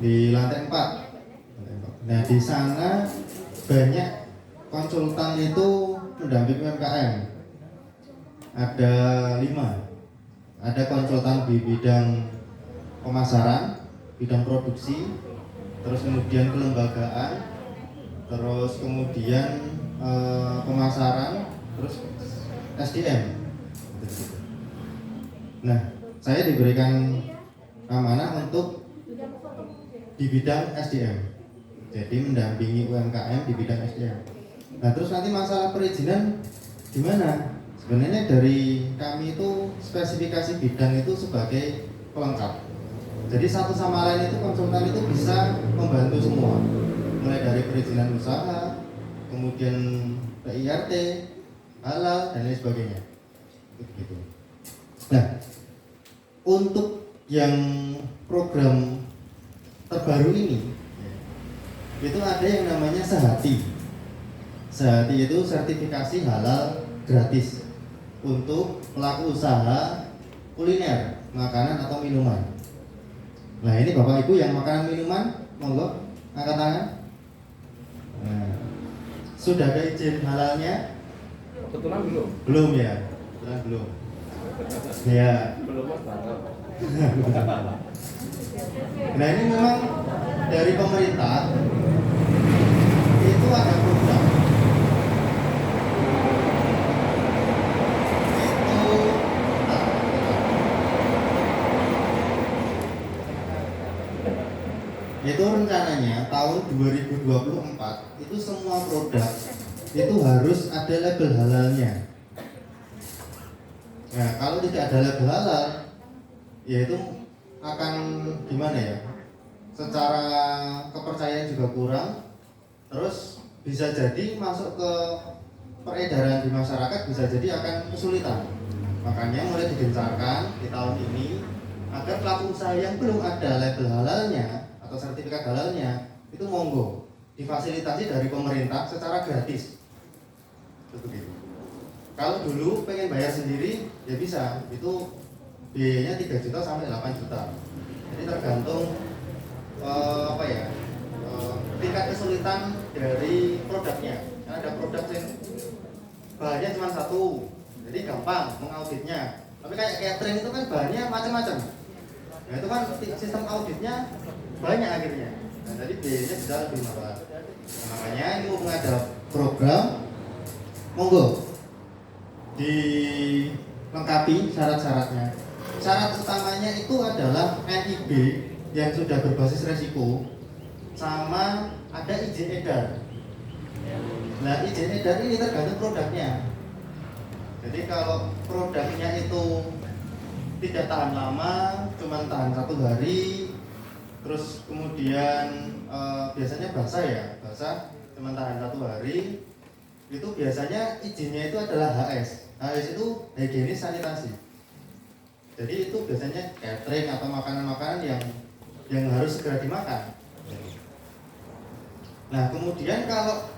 di lantai 4. Nah, di sana banyak konsultan itu mendampingi UMKM. Ada 5. Ada konsultan di bidang pemasaran, bidang produksi, terus kemudian kelembagaan, terus kemudian pemasaran, terus SDM. Nah, saya diberikan amanah untuk di bidang SDM, jadi mendampingi UMKM di bidang SDM. Nah, terus nanti masalah perizinan gimana? Sebenarnya dari kami itu spesifikasi bidang itu sebagai pelengkap. Jadi satu sama lain itu konsultan itu bisa membantu semua, mulai dari perizinan usaha, kemudian PIRT, halal dan lain sebagainya. Gitu. Nah, untuk yang program terbaru ini itu ada yang namanya Sehati. Sehati itu sertifikasi halal gratis untuk pelaku usaha kuliner, makanan atau minuman. Nah, ini Bapak Ibu yang makanan minuman, monggo angkat tangan. Nah, sudah ada izin halalnya? Kebetulan belum. Belum ya? Kebetulan belum. Ya. Belum Mas banget. Nah, ini memang dari pemerintah itu ada program itu rencananya tahun 2024 itu semua produk itu harus ada label halalnya. Nah, kalau tidak ada label halal, ya itu akan gimana ya? Secara kepercayaan juga kurang. Terus bisa jadi masuk ke peredaran di masyarakat bisa jadi akan kesulitan. Makanya mulai digencarkan di tahun ini agar pelaku usaha yang belum ada label halalnya atau sertifikat halalnya itu monggo difasilitasi dari pemerintah secara gratis. Begitu. Kalau dulu pengen bayar sendiri ya bisa, itu biayanya 3 juta sampai 8 juta. Jadi tergantung tingkat kesulitan dari produknya. Karena ada produk yang bahannya cuma satu, jadi gampang mengauditnya. Tapi kayak catering itu kan bahannya macam-macam. Nah, itu kan sistem auditnya banyak akhirnya. Nah, jadi biayanya bisa lebih mahal. Nah, makanya ini mau ada program, monggo dilengkapi syarat-syaratnya. Syarat utamanya itu adalah NIB yang sudah berbasis resiko, sama ada izin edar. Nah, izin edar ini tergantung produknya. Jadi kalau produknya itu tidak tahan lama, cuma tahan 1 hari, terus kemudian biasanya basah ya, basah cuma tahan 1 hari, itu biasanya izinnya itu adalah HS. HS itu higienis sanitasi. Jadi itu biasanya catering atau makanan-makanan yang harus segera dimakan. Nah, kemudian kalau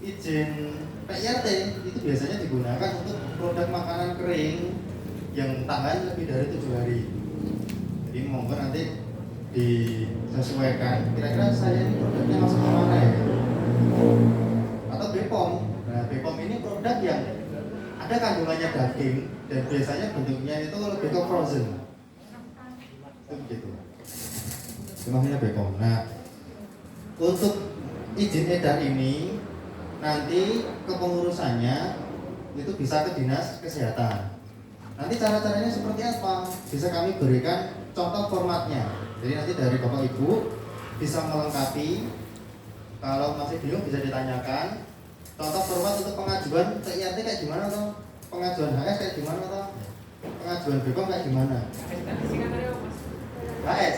izin PIRT itu biasanya digunakan untuk produk makanan kering yang tahan lebih dari 7 hari. Jadi monggo nanti disesuaikan. Kira-kira saya ini produknya masuk ke mana ya? Atau BPOM. Nah, BPOM ini produk yang ada kandungannya daging dan biasanya bentuknya itu lebih ke frozen. Itu begitu. Itu namanya BPOM. Nah, untuk izin edar ini nanti kepengurusannya itu bisa ke dinas kesehatan. Nanti cara-caranya seperti apa? Bisa kami berikan contoh formatnya. Jadi nanti dari Bapak Ibu bisa melengkapi. Kalau masih bingung bisa ditanyakan. Contoh format untuk pengajuan PIRT kayak gimana atau pengajuan HS kayak gimana atau pengajuan BPOM kayak gimana? HS,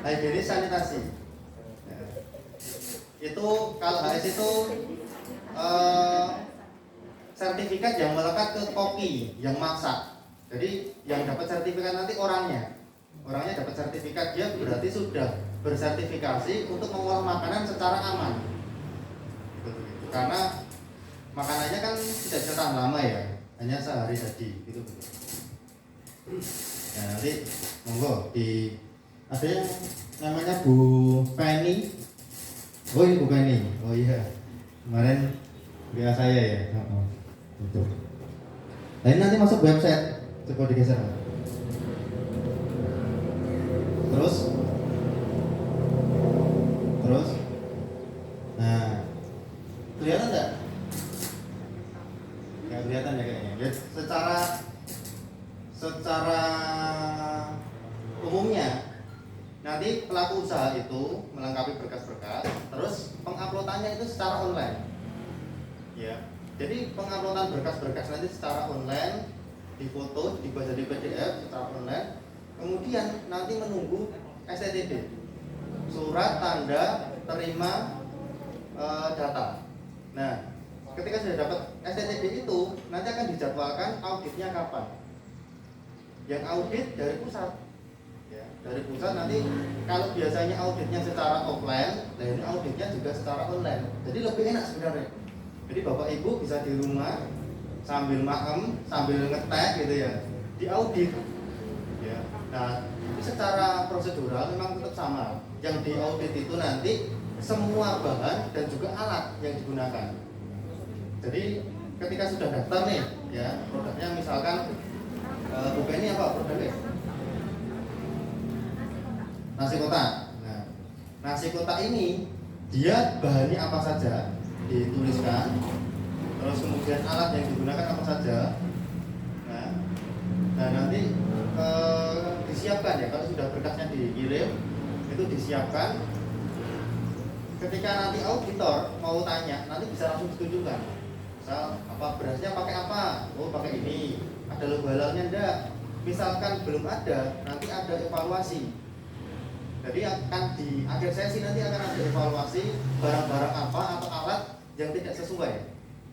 higienis sanitasi. Itu kalau HS itu sertifikat yang melekat ke koki yang masak. Jadi yang dapat sertifikat nanti orangnya dapat sertifikat, dia berarti sudah bersertifikasi untuk mengolah makanan secara aman. Karena makanannya kan tidak bisa tahan lama ya, hanya sehari jadi gitu. Nah, nanti monggo di ada yang namanya Bu Penny. Oh ini Bu Penny. Oh iya, kemarin WA saya ya. Betul. Nah ini nanti masuk website, coba digeser. Terus, nah kelihatan nggak? Nggak kelihatan ya kayaknya. Ya, secara umumnya nanti pelaku usaha itu melengkapi berkas-berkas, terus penguploadannya itu secara online. Ya, jadi penguploadan berkas-berkas nanti secara online, difoto, dibuat jadi PDF secara online, kemudian nanti menunggu STTD, surat tanda terima data. Nah, ketika sudah dapat STTD itu, nanti akan dijadwalkan auditnya kapan. Yang audit dari pusat. Ya, dari pusat nanti kalau biasanya auditnya secara offline, dan auditnya juga secara online. Jadi lebih enak sebenarnya. Jadi Bapak Ibu bisa di rumah sambil maem, sambil ngetek gitu ya, diaudit. Ya. Nah, secara prosedural memang tetap sama. Yang diaudit itu nanti semua bahan dan juga alat yang digunakan. Jadi ketika sudah daftar nih, ya produknya misalkan bukan ini apa produknya? Nasi kotak. Nah, nasi kotak ini dia bahannya apa saja dituliskan, terus kemudian alat yang digunakan apa saja. Nah nanti disiapkan ya, kalau sudah berkasnya dikirim itu disiapkan. Ketika nanti auditor mau tanya, nanti bisa langsung ditunjukkan. Misal apa berasnya pakai apa? Oh pakai ini. Ada logo halalnya enggak? Misalkan belum ada, nanti ada evaluasi. Jadi akan di akhir sesi nanti akan ada evaluasi barang-barang apa atau alat yang tidak sesuai.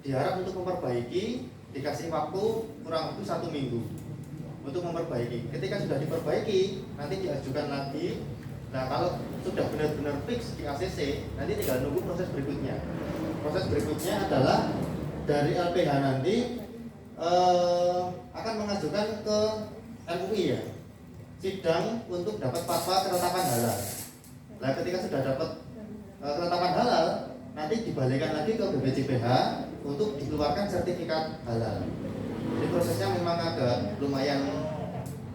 Diharap untuk memperbaiki, dikasih waktu kurang lebih 1 minggu untuk memperbaiki. Ketika sudah diperbaiki, nanti diajukan lagi. Nah kalau sudah benar-benar fix di ACC, nanti tinggal nunggu proses berikutnya. Proses berikutnya adalah dari LPH nanti akan mengajukan ke MUI ya, sidang untuk dapat fatwa ketetapan halal. Nah ketika sudah dapat ketetapan halal, nanti dibalikan lagi ke BPJPH untuk dikeluarkan sertifikat halal. Jadi prosesnya memang agak lumayan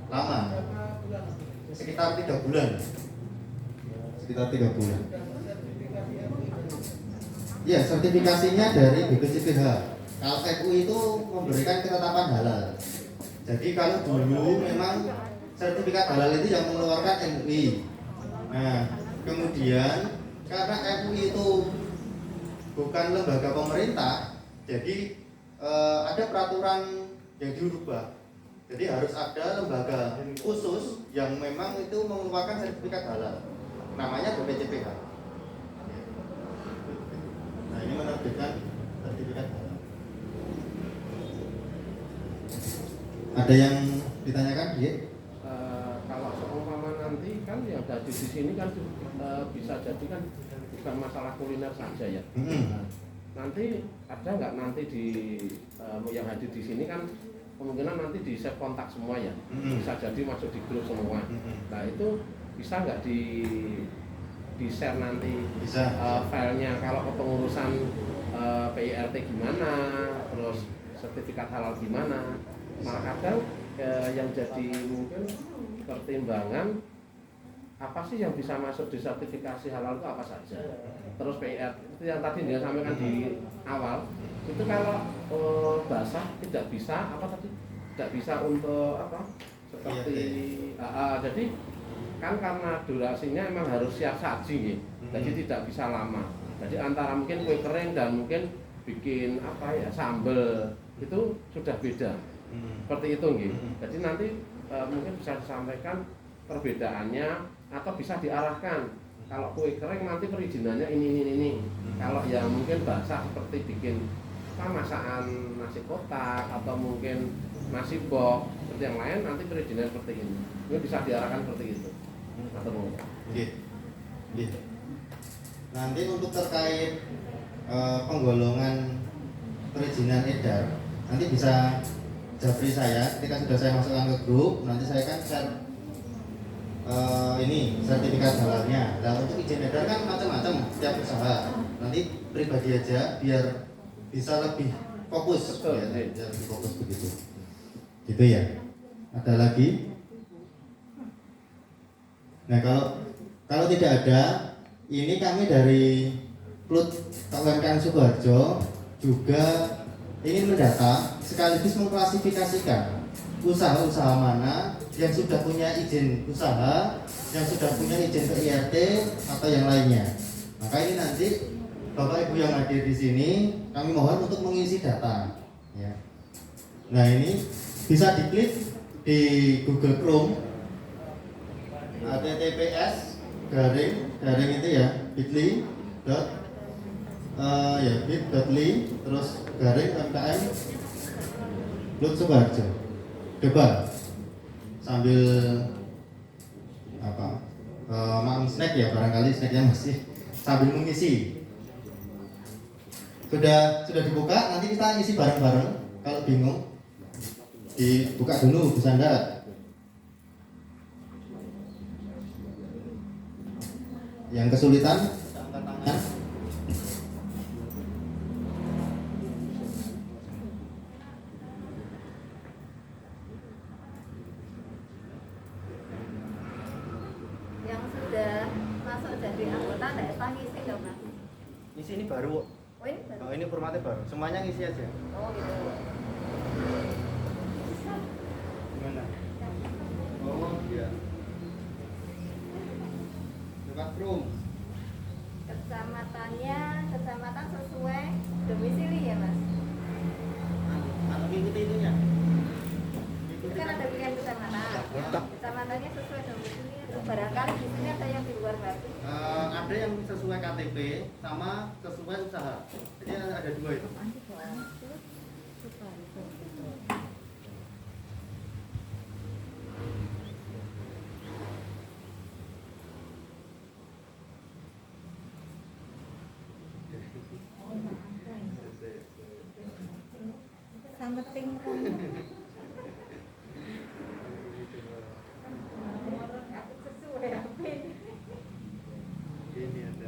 lama, sekitar 3 bulan. Ya, sertifikasinya dari BPJPH. Kalau MUI itu memberikan ketetapan halal. Jadi kalau dulu memang sertifikat halal itu yang mengeluarkan MUI. Nah, kemudian karena MUI itu bukan lembaga pemerintah, jadi ada peraturan yang dirubah. Jadi harus ada lembaga khusus yang memang itu mengeluarkan sertifikat halal. Namanya BPJPH. Nah, ini menerbitkan sertifikat halal. Ada yang ditanyakan, ya? Kalau seumpama nanti kan yang jadi di sini kan bisa jadi kan bukan masalah kuliner saja ya. Nanti ada nggak nanti di yang hadir di sini kan kemungkinan nanti di save kontak semua ya, bisa jadi masuk di grup semua. Nah itu bisa nggak di share nanti filenya kalau kepengurusan PIRT gimana, terus sertifikat halal gimana. Malah kadang yang jadi mungkin pertimbangan apa sih yang bisa masuk di sertifikasi halal itu apa saja. Terus PIR itu yang tadi dia sampaikan di awal itu kalau basah tidak bisa apa tadi tidak bisa untuk apa seperti jadi kan karena durasinya memang harus siap saji jadi tidak bisa lama. Jadi antara mungkin kue kering dan mungkin bikin apa ya sambel itu sudah beda. Seperti itu gitu. Jadi nanti mungkin bisa disampaikan perbedaannya atau bisa diarahkan. Kalau kue kering nanti perizinannya ini. Kalau yang mungkin basah seperti bikin masakan nasi kotak atau mungkin nasi box seperti yang lain nanti perizinannya seperti ini. Ini bisa diarahkan seperti itu. Atau Oke. Iya. Nanti untuk terkait penggolongan perizinan edar, nanti bisa japri saya ketika sudah saya masukkan ke grup, nanti saya kan share ini sertifikat halalnya. Nah untuk izin edar kan macam-macam setiap usaha. Nanti pribadi aja biar bisa lebih fokus. Betul, Ya, iya. biar lebih fokus begitu. Gitu ya. Ada lagi? Nah kalau tidak ada, ini kami dari Plut UMKM Sukoharjo juga ingin mendata sekaligus mengklasifikasikan usaha-usaha mana yang sudah punya izin usaha, yang sudah punya izin ke IRT atau yang lainnya. Maka ini nanti Bapak Ibu yang hadir di sini kami mohon untuk mengisi data. Ya. Nah ini bisa diklik di Google Chrome https garing itu ya bit.ly terus garing UMKM Plut Sukoharjo. Coba sambil makan snack ya, barangkali snacknya masih sambil mengisi. Sudah dibuka, nanti kita isi bareng-bareng. Kalau bingung dibuka dulu, bisa enggak? Yang kesulitan angkat tangan. Yang sudah masuk jadi anggota daerah ngisi nggak mas? Isi ini baru. Oh ini baru? Oh, ini formatnya baru. Semuanya ngisi aja. Oh gitu. Gimana? Oh iya. Buka Chrome. Kecamatan sesuai domisili ya mas? Atau ikuti itunya. Itu kan ada pilihan kecamatan. Kecamatannya sesuai domisili atau barangkali di sini ada yang di luar berarti. Ada yang sesuai KTP sama sesuai usaha. Jadi ada dua itu. Sama tim sesuai apa ini? Ini ada.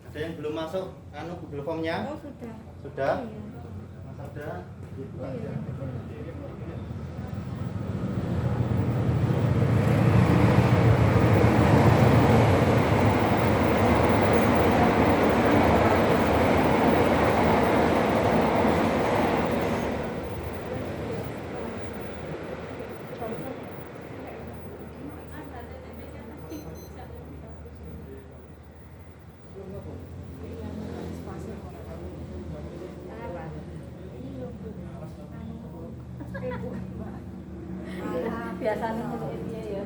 Ada yang belum masuk Google Form-nya? Oh sudah. Sudah? Oh, iya. Mas ada? Gitu Oh, aja. iya. Biasanya untuk dia ya.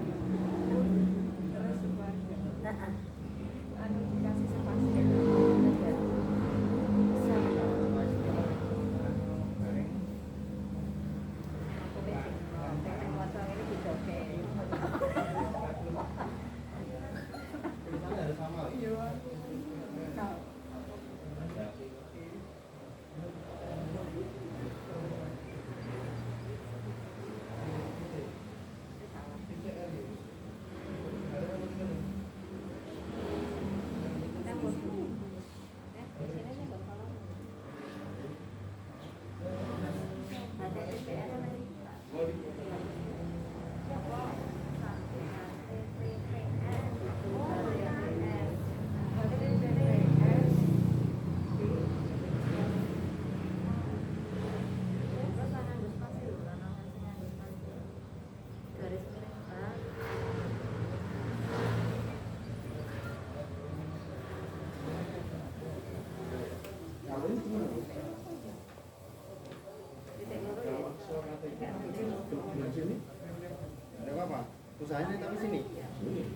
usahanya tapi sini.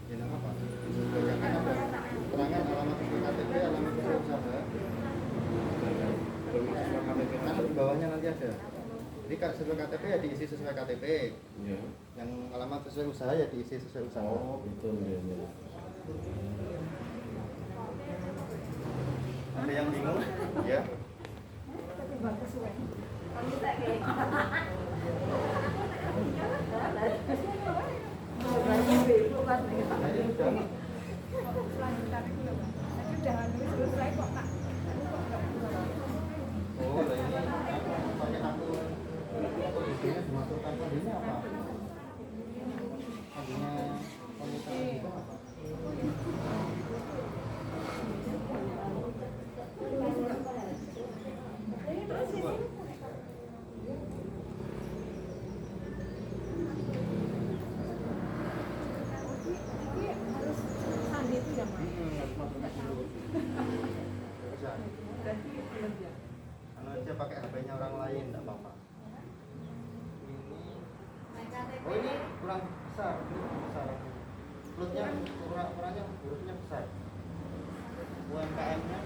Ya nggak apa. Jangan ada keterangan alamat KTP, alamat sesuai usaha. Bermahasiswa KTP Karena di bawahnya nanti ada. Jadi sesuai KTP ya diisi sesuai KTP. ya. Yang alamat sesuai usaha ya diisi sesuai usaha. Oh betul ya, ya. Ada yang bingung? Ya. Tapi bagus weh. Kalau kita kayak Oh, lah ini pakai kartu. Kodenya dimasukkan kodenya apa? Kodenya komite itu apa? Anu aja pakai HP-nya orang lain enggak apa-apa. Ini oh ini kurang besar, ini kurang besar. Plotnya ukurannya hurufnya besar. UMKM-nya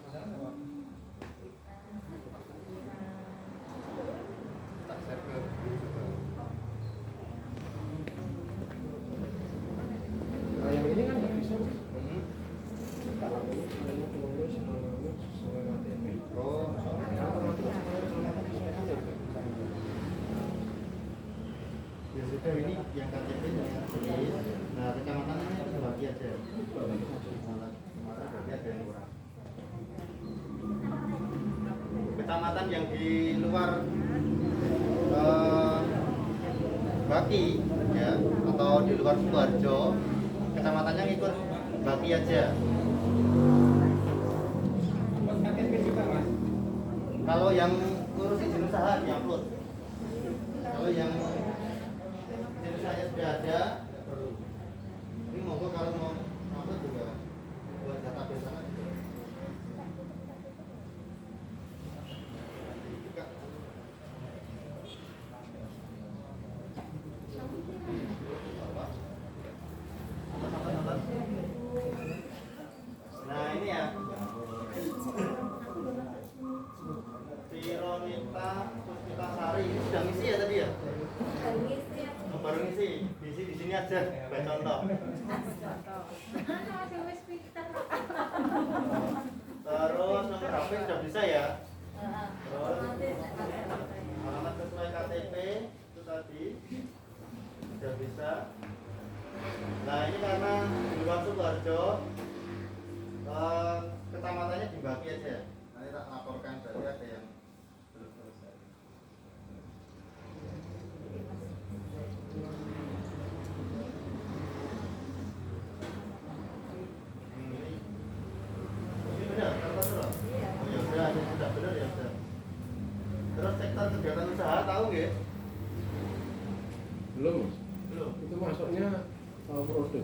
besar semua. Tak share ke Nah yang ini kan nggak bisa. Kalau ini tulis alamat sesuai KTP. oh, ya sudah ini yang KTP nya nah kecamatannya itu bagi aja kemarin berarti ada yang kurang kecamatan yang di luar Baki ya atau di luar Sukoharjo kecamatannya ngikut Baki aja. Kalau yang ngurus izin usaha diupload. Kalau yang izin usahanya sudah ada, ini monggo kalau mau upload juga buat database sana juga. Juga. Nah ini ya Tironita Puspita Sari ini sudah ngisi ya tadi ya? Baru ngisi, diisi di sini aja, buat contoh. Terus nomor HP sudah bisa ya? Terus alamat sesuai KTP itu tadi sudah bisa. Nah ini karena di luar Sukoharjo kecamatannya dibagi aja. Nanti tak laporkan berarti ada yang belum selesai.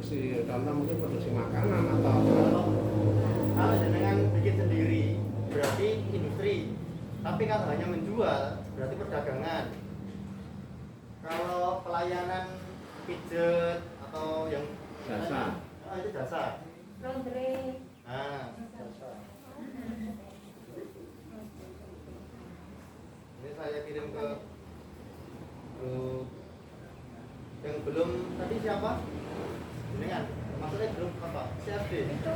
produksi, contoh mungkin produksi makanan atau Kalau jenengan bikin sendiri berarti industri. Tapi kalau hanya menjual berarti perdagangan. Kalau pelayanan pijet atau yang jasa. itu jasa. laundry. Nah, ini saya kirim ke grup yang belum tadi siapa? Jenengan. Maksudnya belum apa? CFD. Itu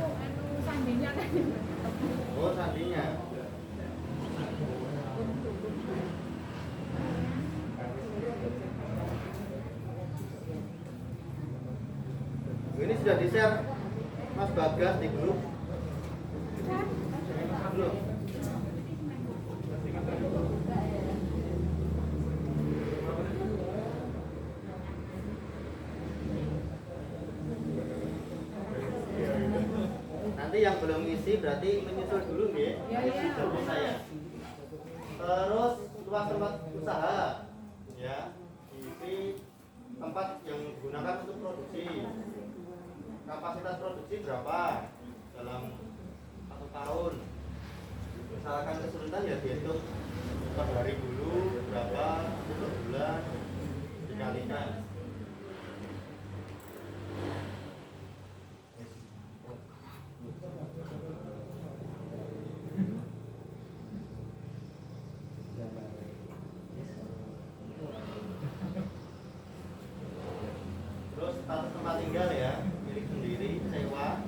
sandinya kan. Oh, sandinya. Ini sudah di-share Mas Bagas di grup. Belum. Nanti yang belum isi berarti menyusul dulu nggih. Dari saya. Terus luas tempat usaha ya. Isi tempat yang digunakan untuk produksi. Kapasitas produksi berapa dalam 1 tahun? Misalkan kesulitan ya dihitung per hari dulu berapa, per bulan dikalikan. Terus status tempat tinggal ya, milik sendiri, sewa.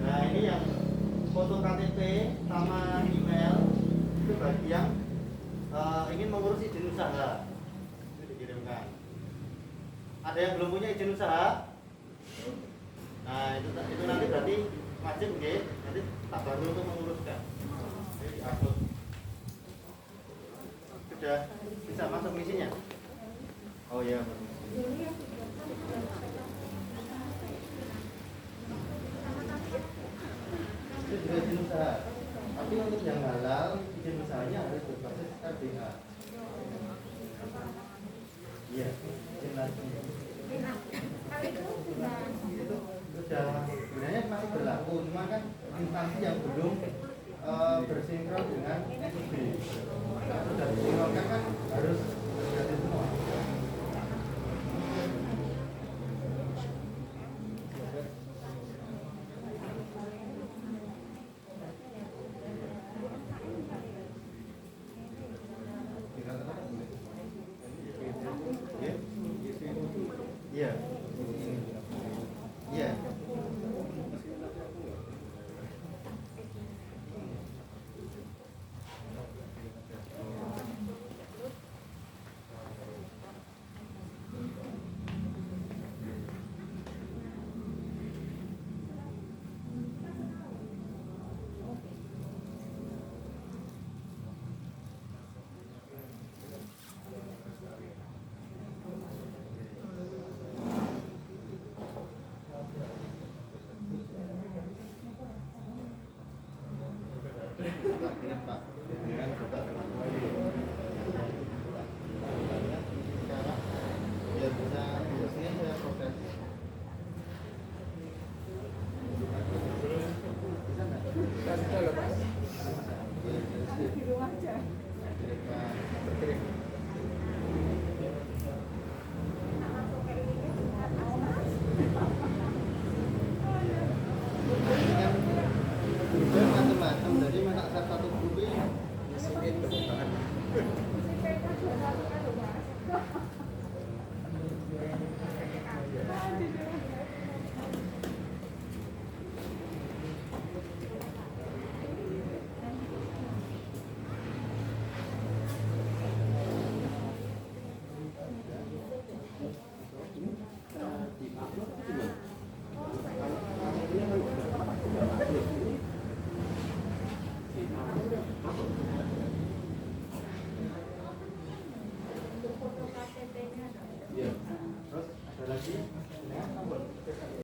Nah ini yang foto KTP sama email itu bagi yang ingin mengurus izin usaha itu dikirimkan. Ada yang belum punya izin usaha? Nah itu nanti berarti wajib nggih, nanti tak baru untuk menguruskan. Jadi diupload. Sudah bisa masuk misinya? Oh iya. Itu juga izin usaha. Tapi untuk yang halal, izin usahanya harus berbasis RBH. Iya, izin lagi. Itu sudah sebenarnya masih berlaku, cuma kan instansi yang belum bersinkron dengan